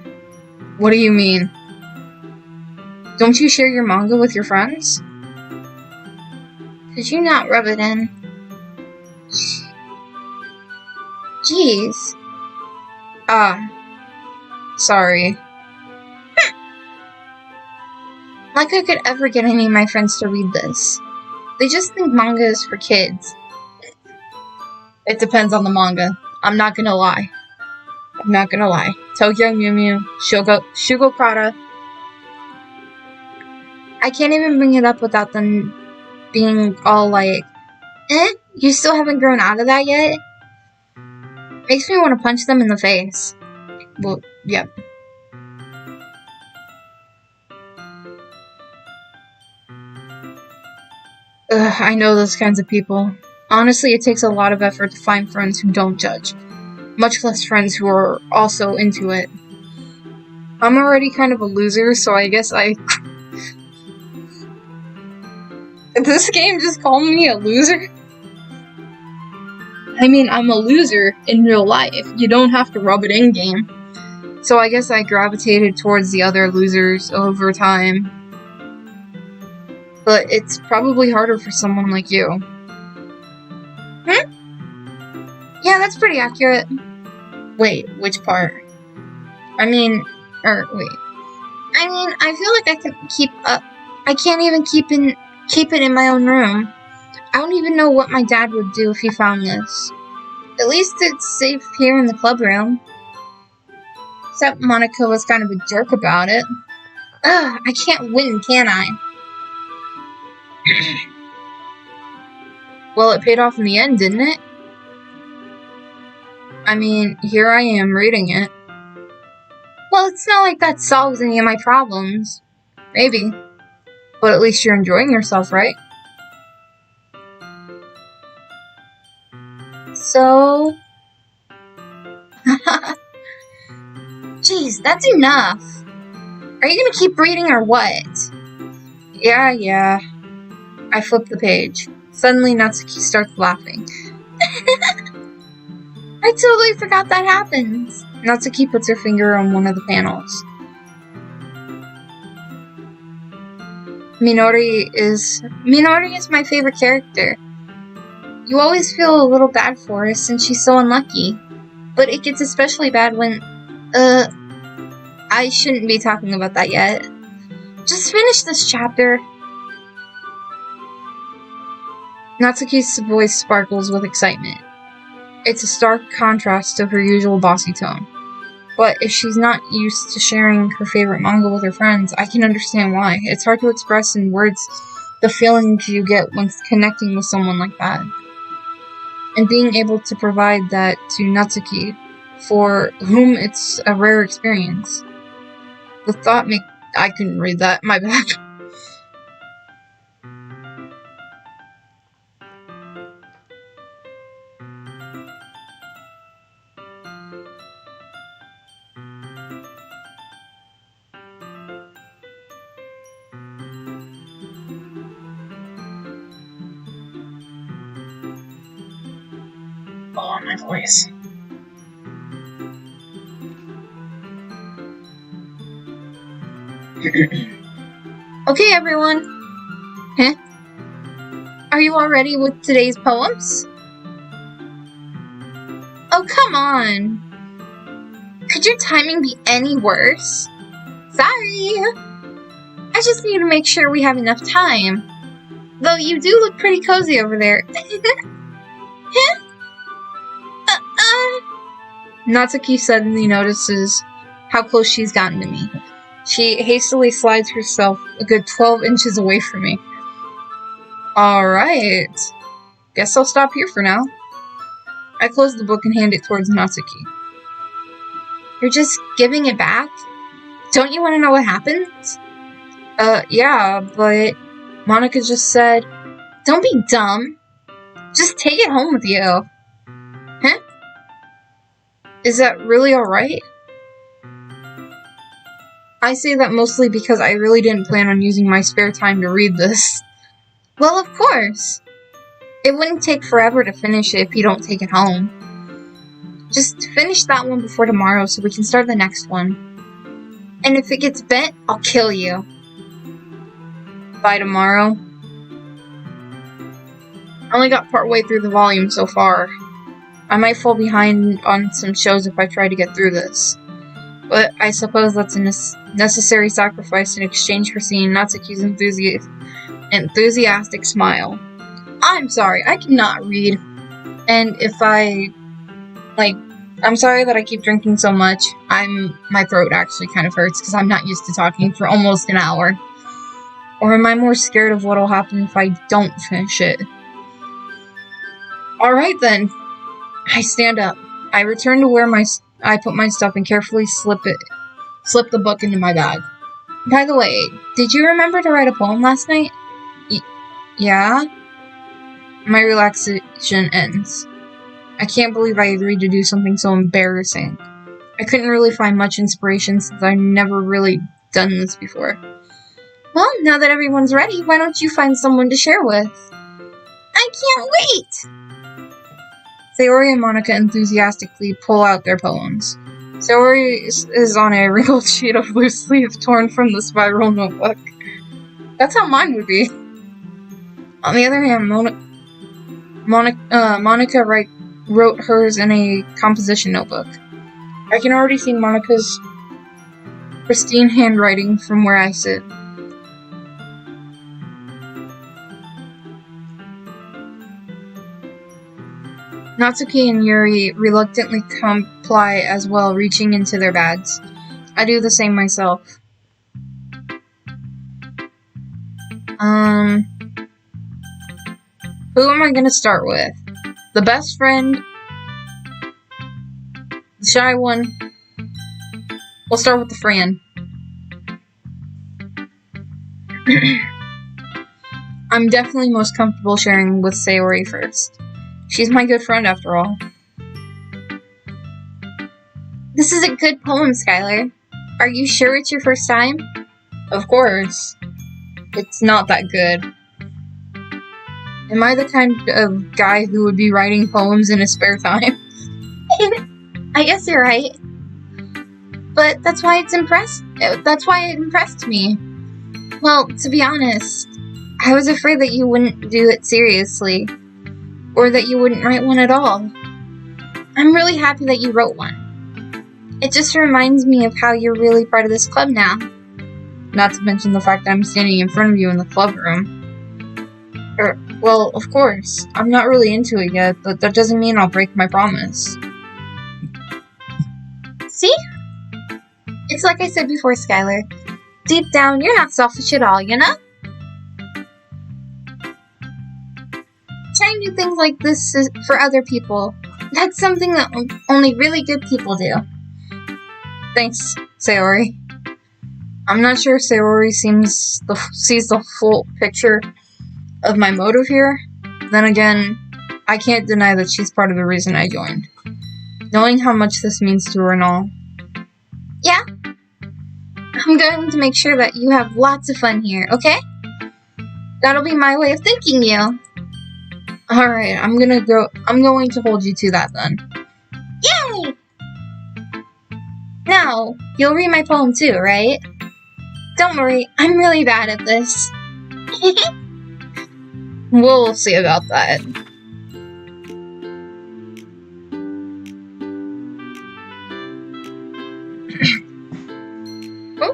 What do you mean? Don't you share your manga with your friends? Could you not rub it in? Jeez. Sorry. Like I could ever get any of my friends to read this. They just think manga is for kids. It depends on the manga. I'm not gonna lie. Tokyo Mew Mew, Shugo Prada. I can't even bring it up without them being all like, you still haven't grown out of that yet? Makes me want to punch them in the face. Well, yep. I know those kinds of people. Honestly, it takes a lot of effort to find friends who don't judge. Much less friends who are also into it. I'm already kind of a loser, so I guess This game just called me a loser? I mean, I'm a loser in real life. You don't have to rub it in game. So I guess I gravitated towards the other losers over time. But it's probably harder for someone like you. Yeah, that's pretty accurate. Wait, which part? I feel like I can keep up. I can't even keep it in my own room. I don't even know what my dad would do if he found this. At least it's safe here in the club room. Except Monica was kind of a jerk about it. I can't win, can I? Well, it paid off in the end, didn't it? I mean, here I am reading it. Well, it's not like that solves any of my problems. Maybe. But at least you're enjoying yourself, right? So... Jeez, that's enough. Are you gonna keep reading or what? Yeah. I flip the page. Suddenly, Natsuki starts laughing. I totally forgot that happens. Natsuki puts her finger on one of the panels. Minori is my favorite character. You always feel a little bad for her since she's so unlucky. But it gets especially bad when, I shouldn't be talking about that yet. Just finish this chapter. Natsuki's voice sparkles with excitement. It's a stark contrast to her usual bossy tone. But if she's not used to sharing her favorite manga with her friends, I can understand why. It's hard to express in words the feelings you get when connecting with someone like that. And being able to provide that to Natsuki, for whom it's a rare experience. The thought I couldn't read that, my bad. Oh, my voice. Okay, everyone. Huh? Are you all ready with today's poems? Oh, come on. Could your timing be any worse? Sorry. I just need to make sure we have enough time. Though you do look pretty cozy over there. Huh? Natsuki suddenly notices how close she's gotten to me. She hastily slides herself a good 12 inches away from me. Alright. Guess I'll stop here for now. I close the book and hand it towards Natsuki. You're just giving it back? Don't you want to know what happens? Yeah, but Monica just said, don't be dumb. Just take it home with you. Huh? Is that really alright? I say that mostly because I really didn't plan on using my spare time to read this. Well, of course. It wouldn't take forever to finish it if you don't take it home. Just finish that one before tomorrow so we can start the next one. And if it gets bent, I'll kill you. By tomorrow. I only got partway through the volume so far. I might fall behind on some shows if I try to get through this. But I suppose that's a necessary sacrifice in exchange for seeing Natsuki's enthusiastic smile. I'm sorry, I cannot read. And if I'm sorry that I keep drinking so much. My throat actually kind of hurts because I'm not used to talking for almost an hour. Or am I more scared of what'll happen if I don't finish it? Alright then. I stand up. I return to where I put my stuff and carefully slip the book into my bag. By the way, did you remember to write a poem last night? Yeah? My relaxation ends. I can't believe I agreed to do something so embarrassing. I couldn't really find much inspiration since I've never really done this before. Well, now that everyone's ready, why don't you find someone to share with? I can't wait! Sayori and Monica enthusiastically pull out their poems. Sayori is on a wrinkled sheet of loose leaf torn from the spiral notebook. That's how mine would be. On the other hand, Monica wrote hers in a composition notebook. I can already see Monica's pristine handwriting from where I sit. Natsuki and Yuri reluctantly comply as well, reaching into their bags. I do the same myself. Who am I gonna start with? The best friend? The shy one? We'll start with the Fran. I'm definitely most comfortable sharing with Sayori first. She's my good friend, after all. This is a good poem, Skylar. Are you sure it's your first time? Of course. It's not that good. Am I the kind of guy who would be writing poems in his spare time? I guess you're right. But that's why it impressed me. Well, to be honest, I was afraid that you wouldn't do it seriously, or that you wouldn't write one at all. I'm really happy that you wrote one. It just reminds me of how you're really part of this club now. Not to mention the fact that I'm standing in front of you in the club room. Well, of course, I'm not really into it yet, but that doesn't mean I'll break my promise. See? It's like I said before, Skylar. Deep down, you're not selfish at all, you know? Trying new things like this is for other people. That's something that only really good people do. Thanks, Sayori. I'm not sure if Sayori sees the full picture of my motive here. Then again, I can't deny that she's part of the reason I joined. Knowing how much this means to her and all. Yeah? I'm going to make sure that you have lots of fun here, okay? That'll be my way of thanking you. Alright, I'm going to hold you to that then. Yay! Now, you'll read my poem too, right? Don't worry, I'm really bad at this. We'll see about that. Oh,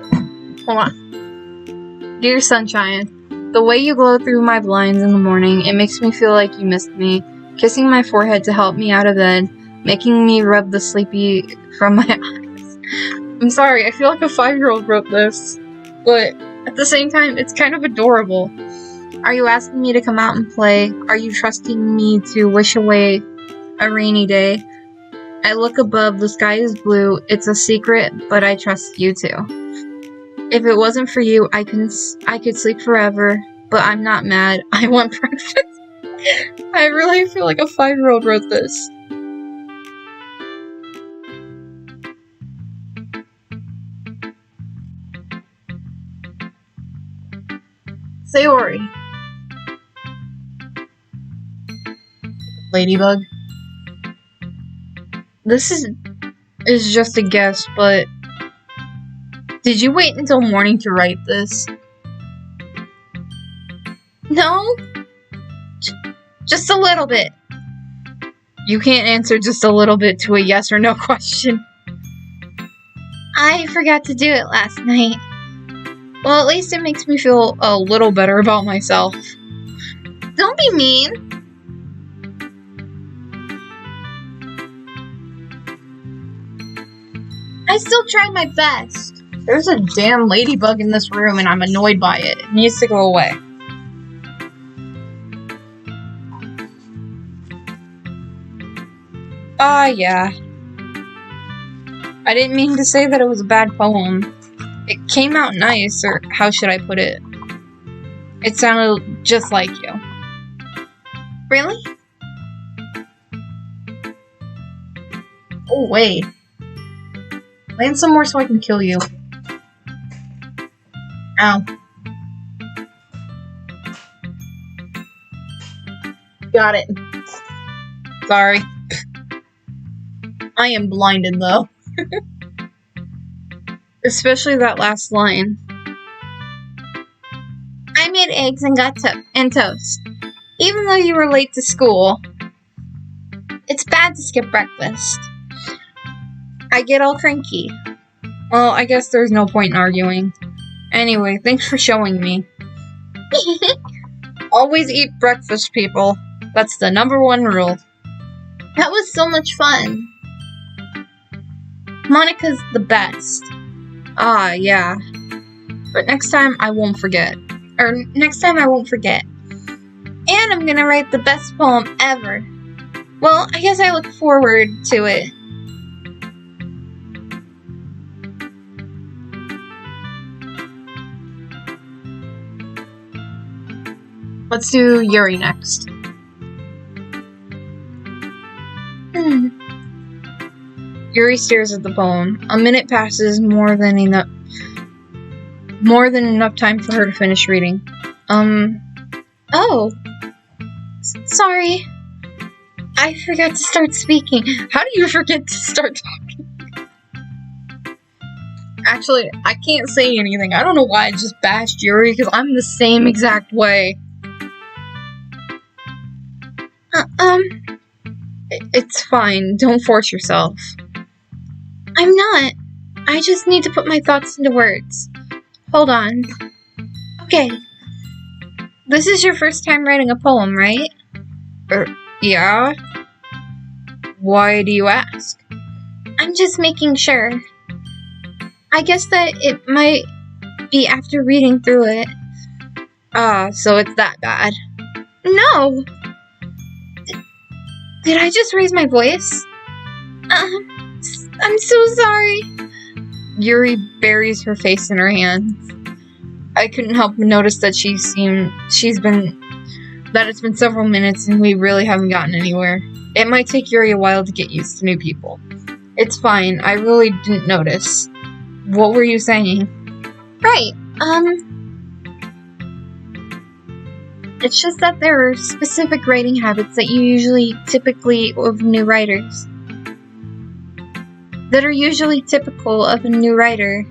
hold on. Dear Sunshine, the way you glow through my blinds in the morning, it makes me feel like you missed me. Kissing my forehead to help me out of bed, making me rub the sleepy from my eyes. I'm sorry, I feel like a 5-year-old wrote this, but at the same time, it's kind of adorable. Are you asking me to come out and play? Are you trusting me to wish away a rainy day? I look above, the sky is blue. It's a secret, but I trust you too. If it wasn't for you, I could sleep forever, but I'm not mad. I want breakfast. I really feel like a 5-year-old wrote this. Sayori. Ladybug. This is just a guess, but did you wait until morning to write this? No? Just a little bit. You can't answer just a little bit to a yes or no question. I forgot to do it last night. Well, at least it makes me feel a little better about myself. Don't be mean. I still tried my best. There's a damn ladybug in this room and I'm annoyed by it. It needs to go away. Yeah. I didn't mean to say that it was a bad poem. It came out nice, or how should I put it? It sounded just like you. Really? Oh, wait. Land some more so I can kill you. Ow. Got it. Sorry. I am blinded, though. Especially that last line. I made eggs and got toast. Even though you were late to school. It's bad to skip breakfast. I get all cranky. Well, I guess there's no point in arguing. Anyway, thanks for showing me. Always eat breakfast, people. That's the #1 rule. That was so much fun. Monica's the best. Yeah. But next time I won't forget. And I'm gonna write the best poem ever. Well, I guess I look forward to it. Let's do Yuri next. Yuri stares at the poem. A minute passes, more than enough time for her to finish reading. Oh. Sorry. I forgot to start speaking. How do you forget to start talking? Actually, I can't say anything. I don't know why I just bashed Yuri, because I'm the same exact way. It's fine. Don't force yourself. I'm not. I just need to put my thoughts into words. Hold on. Okay. This is your first time writing a poem, right? Yeah? Why do you ask? I'm just making sure. I guess that it might be after reading through it. So it's that bad. No! Did I just raise my voice? I'm so sorry. Yuri buries her face in her hands. I couldn't help but notice that it's been several minutes and we really haven't gotten anywhere. It might take Yuri a while to get used to new people. It's fine, I really didn't notice. What were you saying? Right, it's just that there are specific writing habits that typically of new writers. That are usually typical of a new writer.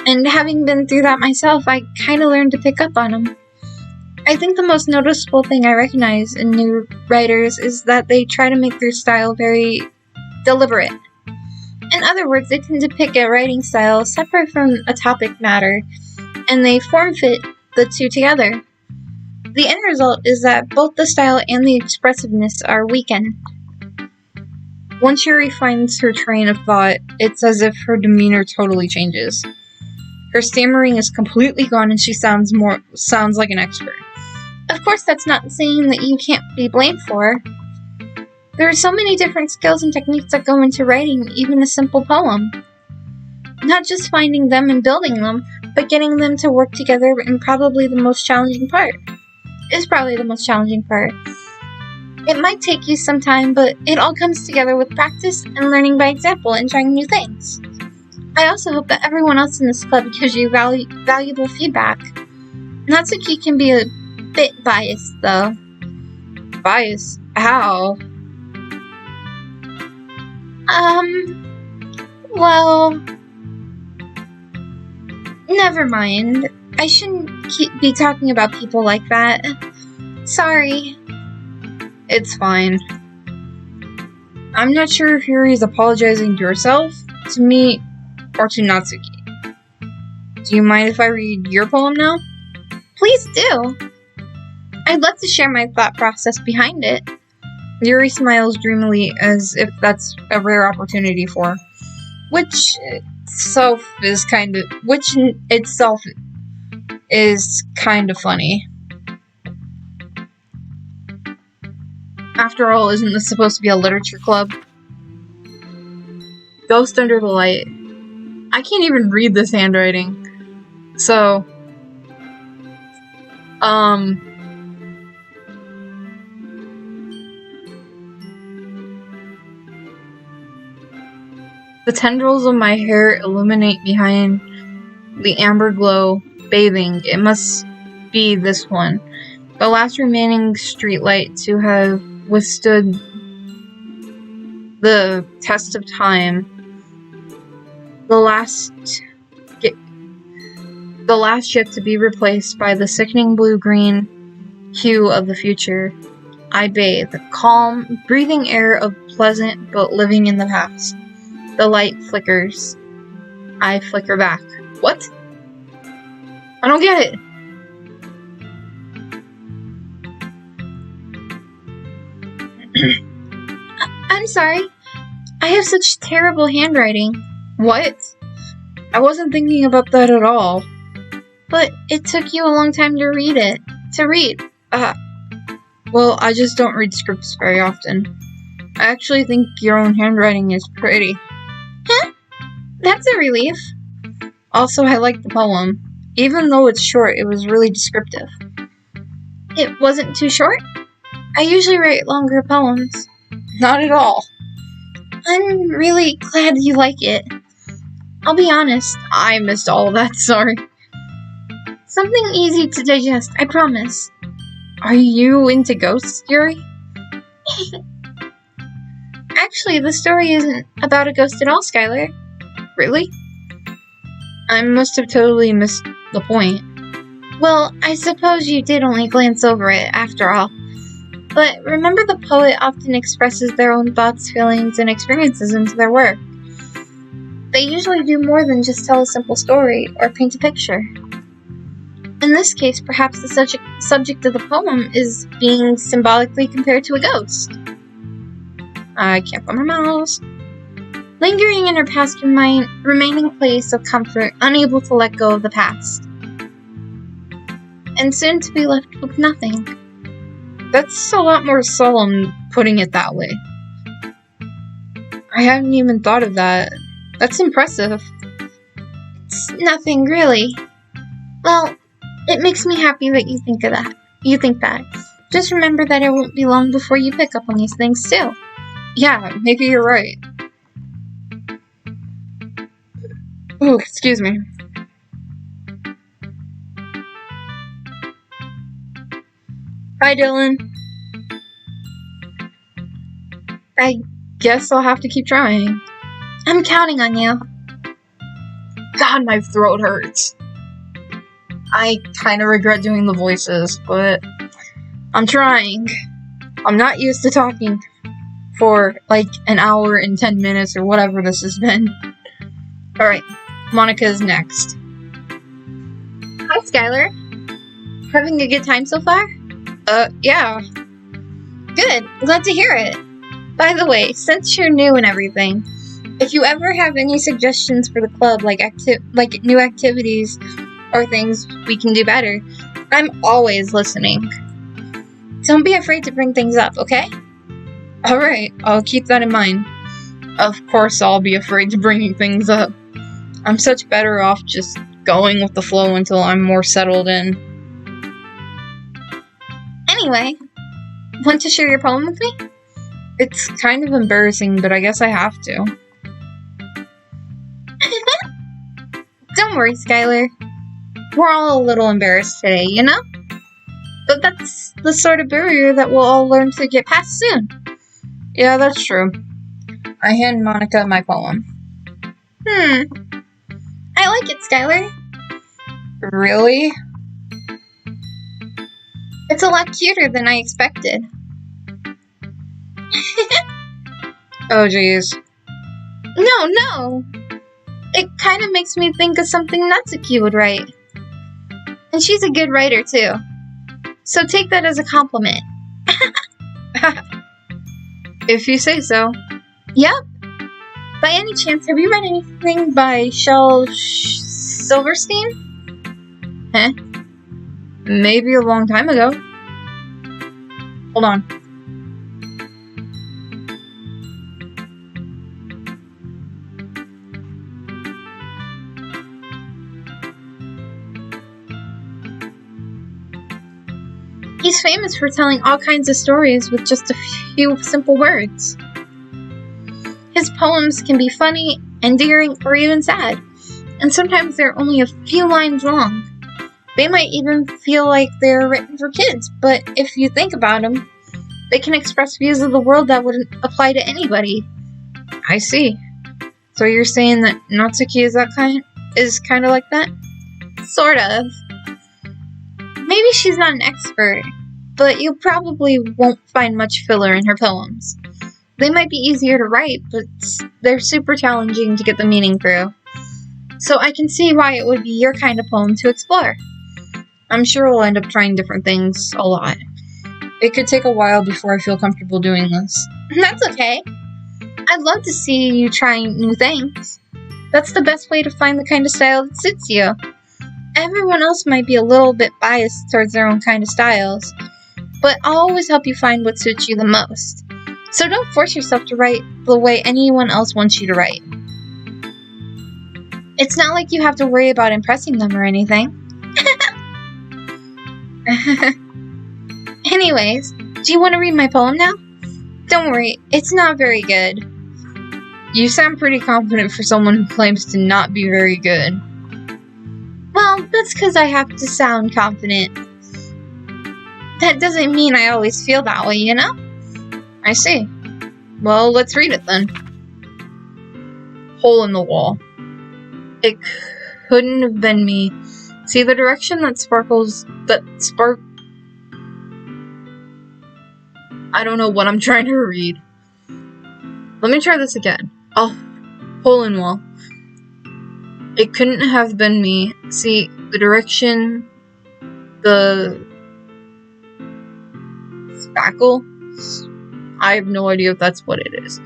And having been through that myself, I kind of learned to pick up on them. I think the most noticeable thing I recognize in new writers is that they try to make their style very deliberate. In other words, they tend to pick a writing style separate from a topic matter, and they form-fit the two together. The end result is that both the style and the expressiveness are weakened. Once Yuri finds her train of thought, it's as if her demeanor totally changes. Her stammering is completely gone and she sounds like an expert. Of course, that's not saying that you can't be blamed for. There are so many different skills and techniques that go into writing even a simple poem. Not just finding them and building them, but getting them to work together is probably the most challenging part. It might take you some time, but it all comes together with practice and learning by example and trying new things. I also hope that everyone else in this club gives you valuable feedback. Natsuki can be a bit biased, though. Biased? How? Well... Never mind. I shouldn't be talking about people like that. Sorry. It's fine. I'm not sure if Yuri is apologizing to herself, to me, or to Natsuki. Do you mind if I read your poem now? Please do. I'd love to share my thought process behind it. Yuri smiles dreamily as if that's a rare opportunity for her, which in itself is kind of funny. After all, isn't this supposed to be a literature club? Ghost Under the Light. I can't even read this handwriting. So, the tendrils of my hair illuminate behind the amber glow, bathing. It must be this one. The last remaining streetlight to have withstood the test of time. The last yet to be replaced by the sickening blue-green hue of the future. I bathe, calm, breathing air of pleasant but living in the past. The light flickers. I flicker back. What? I don't get it. I'm sorry. I have such terrible handwriting. What? I wasn't thinking about that at all. But it took you a long time to read it. Well, I just don't read scripts very often. I actually think your own handwriting is pretty. Huh? That's a relief. Also, I like the poem. Even though it's short, it was really descriptive. It wasn't too short? I usually write longer poems. Not at all. I'm really glad you like it. I'll be honest, I missed all that, sorry. Something easy to digest, I promise. Are you into ghosts, Yuri? Actually, the story isn't about a ghost at all, Skylar. Really? I must have totally missed the point. Well, I suppose you did only glance over it, after all. But remember, the poet often expresses their own thoughts, feelings, and experiences into their work. They usually do more than just tell a simple story or paint a picture. In this case, perhaps the subject of the poem is being symbolically compared to a ghost. I can't find my mouse. Lingering in her past remaining a place of comfort, unable to let go of the past. And soon to be left with nothing. That's a lot more solemn, putting it that way. I hadn't even thought of that. That's impressive. It's nothing, really. Well, it makes me happy that you think of that. You think that. Just remember that it won't be long before you pick up on these things, too. Yeah, maybe you're right. Oh, excuse me. Hi, Dylan. I guess I'll have to keep trying. I'm counting on you. God, my throat hurts. I kind of regret doing the voices, but I'm trying. I'm not used to talking for like an hour and 10 minutes or whatever this has been. Alright, Monica's next. Hi, Skylar. Having a good time so far? Yeah. Good. Glad to hear it. By the way, since you're new and everything, if you ever have any suggestions for the club, like new activities or things we can do better, I'm always listening. Don't be afraid to bring things up, okay? Alright, I'll keep that in mind. Of course I'll be afraid to bringing things up. I'm such better off just going with the flow until I'm more settled in. Anyway, want to share your poem with me? It's kind of embarrassing, but I guess I have to. Don't worry, Skylar. We're all a little embarrassed today, you know? But that's the sort of barrier that we'll all learn to get past soon. Yeah, that's true. I hand Monica my poem. I like it, Skylar. Really? It's a lot cuter than I expected. Oh, jeez. No. It kind of makes me think of something Natsuki would write. And she's a good writer, too. So take that as a compliment. If you say so. Yep. By any chance, have you read anything by Shel Silverstein? Huh? Maybe a long time ago. Hold on. He's famous for telling all kinds of stories with just a few simple words. His poems can be funny, endearing, or even sad, and sometimes they're only a few lines long. They might even feel like they're written for kids, but if you think about them, they can express views of the world that wouldn't apply to anybody. I see. So you're saying that Natsuki is kind of like that? Sort of. Maybe she's not an expert, but you probably won't find much filler in her poems. They might be easier to write, but they're super challenging to get the meaning through. So I can see why it would be your kind of poem to explore. I'm sure we'll end up trying different things a lot. It could take a while before I feel comfortable doing this. That's okay. I'd love to see you trying new things. That's the best way to find the kind of style that suits you. Everyone else might be a little bit biased towards their own kind of styles, but I'll always help you find what suits you the most. So don't force yourself to write the way anyone else wants you to write. It's not like you have to worry about impressing them or anything. Anyways, do you want to read my poem now? Don't worry, it's not very good. You sound pretty confident for someone who claims to not be very good. Well, that's because I have to sound confident. That doesn't mean I always feel that way, you know? I see. Well, let's read it then. Hole in the wall. It couldn't have been me. See the direction that I don't know what I'm trying to read. Let me try this again. Oh, hole in wall. It couldn't have been me. See the direction, the spackle? I have no idea if that's what it is.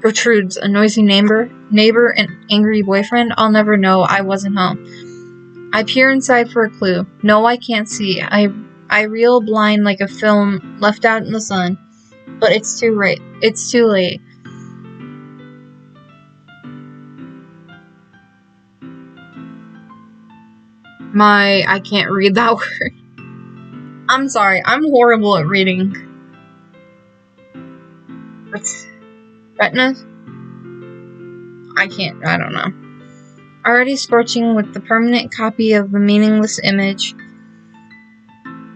Protrudes a noisy neighbor, and angry boyfriend. I'll never know. I wasn't home. I peer inside for a clue. No, I can't see. I reel blind like a film left out in the sun. But it's too late. It's too late. I can't read that word. I'm sorry. I'm horrible at reading. What's retina? I don't know. Already scorching with the permanent copy of the meaningless image.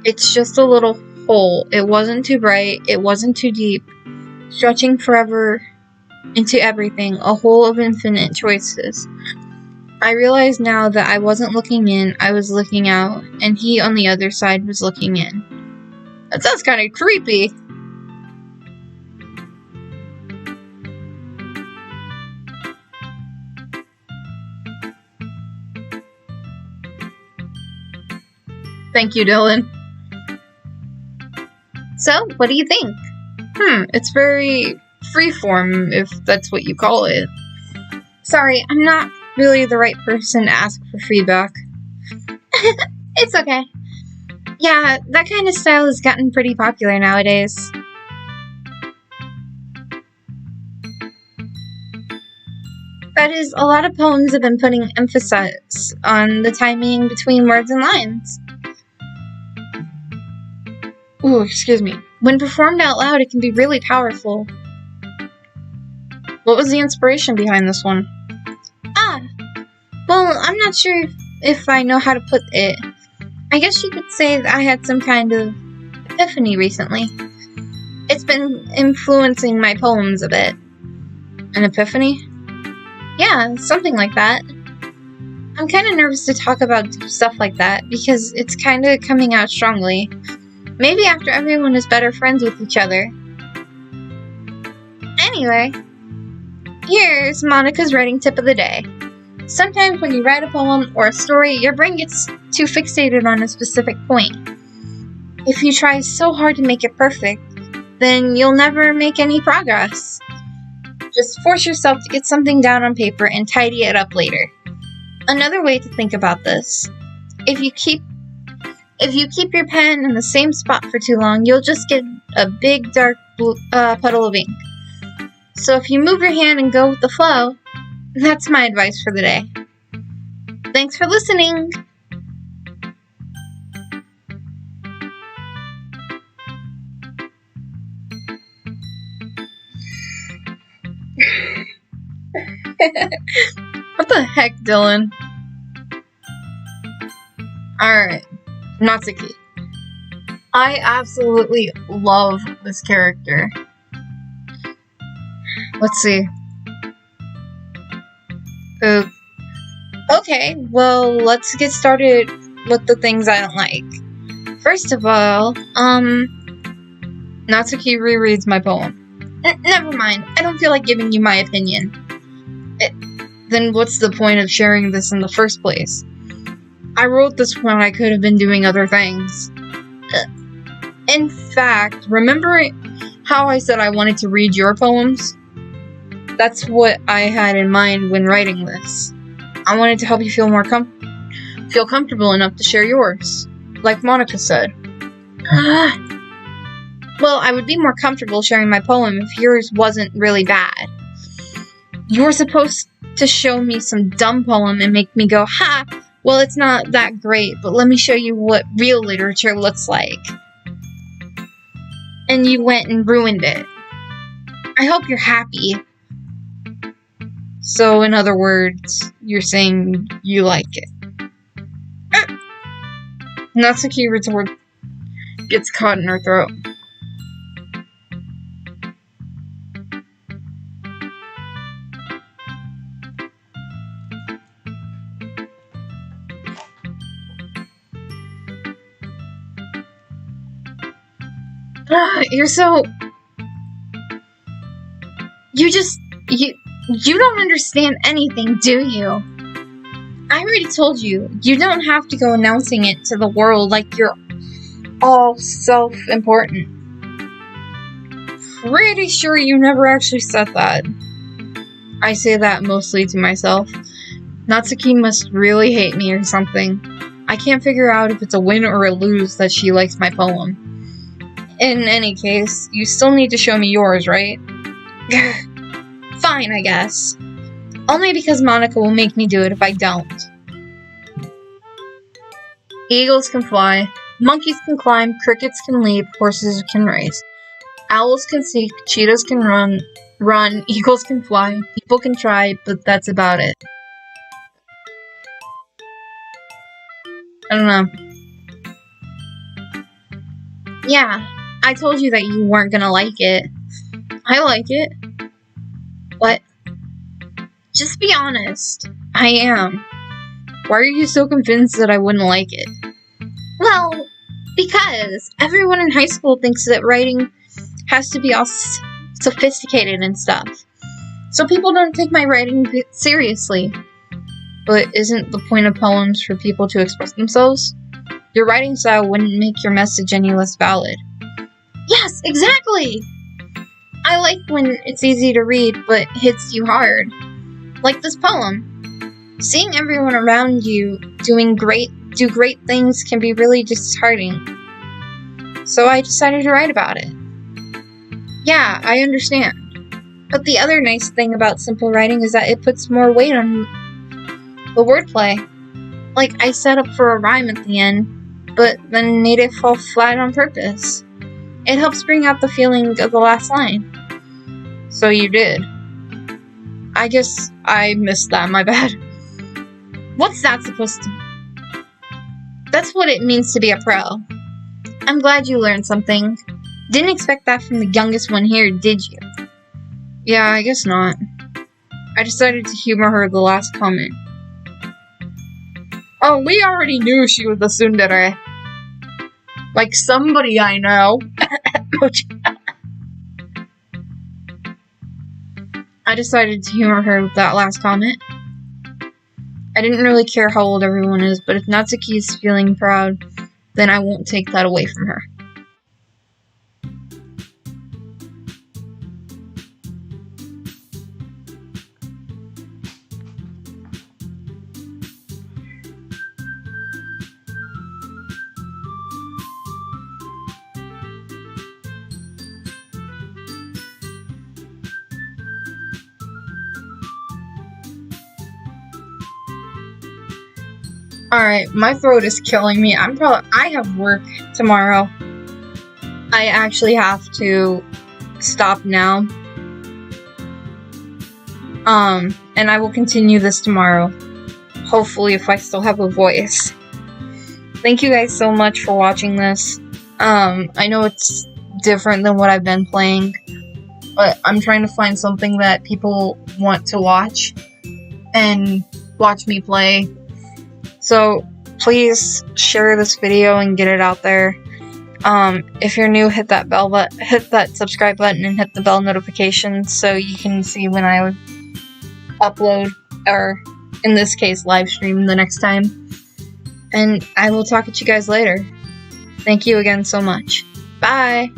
It's just a little hole. It wasn't too bright. It wasn't too deep. Stretching forever into everything. A hole of infinite choices. I realize now that I wasn't looking in. I was looking out. And he on the other side was looking in. That sounds kind of creepy. Thank you, Dylan. So, what do you think? It's very freeform, if that's what you call it. Sorry, I'm not really the right person to ask for feedback. It's okay. Yeah, that kind of style has gotten pretty popular nowadays. That is, a lot of poems have been putting emphasis on the timing between words and lines. Ooh, excuse me. When performed out loud, it can be really powerful. What was the inspiration behind this one? Well, I'm not sure if I know how to put it. I guess you could say that I had some kind of epiphany recently. It's been influencing my poems a bit. An epiphany? Yeah, something like that. I'm kind of nervous to talk about stuff like that because it's kind of coming out strongly. Maybe after everyone is better friends with each other. Anyway, here's Monica's writing tip of the day. Sometimes when you write a poem or a story, your brain gets too fixated on a specific point. If you try so hard to make it perfect, then you'll never make any progress. Just force yourself to get something down on paper and tidy it up later. Another way to think about this, if you keep your pen in the same spot for too long, you'll just get a big dark puddle of ink. So if you move your hand and go with the flow, that's my advice for the day. Thanks for listening! What the heck, Dylan? Alright, Natsuki. I absolutely love this character. Let's see. Okay, well, let's get started with the things I don't like. First of all, Natsuki rereads my poem. Never mind, I don't feel like giving you my opinion. Then what's the point of sharing this in the first place? I wrote this when I could have been doing other things. In fact, remember how I said I wanted to read your poems? That's what I had in mind when writing this. I wanted to help you feel feel comfortable enough to share yours, like Monica said. Well, I would be more comfortable sharing my poem if yours wasn't really bad. You were supposed to show me some dumb poem and make me go, ha! Well, it's not that great, but let me show you what real literature looks like. And you went and ruined it. I hope you're happy. So, in other words, you're saying you like it. Natsuki retort gets caught in her throat. You're so... You don't understand anything, do you? I already told you, you don't have to go announcing it to the world like you're all self-important. Pretty sure you never actually said that. I say that mostly to myself. Natsuki must really hate me or something. I can't figure out if it's a win or a lose that she likes my poem. In any case, you still need to show me yours, right? Fine, I guess. Only because Monica will make me do it if I don't. Eagles can fly, monkeys can climb, crickets can leap, horses can race. Owls can seek, cheetahs can run, eagles can fly, people can try, but that's about it. I don't know. Yeah, I told you that you weren't gonna like it. I like it. What? Just be honest. I am. Why are you so convinced that I wouldn't like it? Well, because everyone in high school thinks that writing has to be all sophisticated and stuff. So people don't take my writing seriously. But isn't the point of poems for people to express themselves? Your writing style wouldn't make your message any less valid. Yes, exactly! I like when it's easy to read, but hits you hard. Like this poem. Seeing everyone around you do great things can be really disheartening. So I decided to write about it. Yeah, I understand. But the other nice thing about simple writing is that it puts more weight on the wordplay. Like, I set up for a rhyme at the end, but then made it fall flat on purpose. It helps bring out the feeling of the last line. So you did. I guess I missed that, my bad. What's that supposed to... That's what it means to be a pro. I'm glad you learned something. Didn't expect that from the youngest one here, did you? Yeah, I guess not. I decided to humor her the last comment. Oh, we already knew she was the tsundere. Like somebody I know. I decided to humor her with that last comment. I didn't really care how old everyone is, but if Natsuki is feeling proud, then I won't take that away from her. Alright, my throat is killing me. I have work tomorrow. I actually have to stop now. And I will continue this tomorrow. Hopefully, if I still have a voice. Thank you guys so much for watching this. I know it's different than what I've been playing, but I'm trying to find something that people want to watch and watch me play. So please share this video and get it out there. If you're new, hit that subscribe button and hit the bell notification so you can see when I upload, or in this case, live stream the next time. And I will talk to you guys later. Thank you again so much. Bye!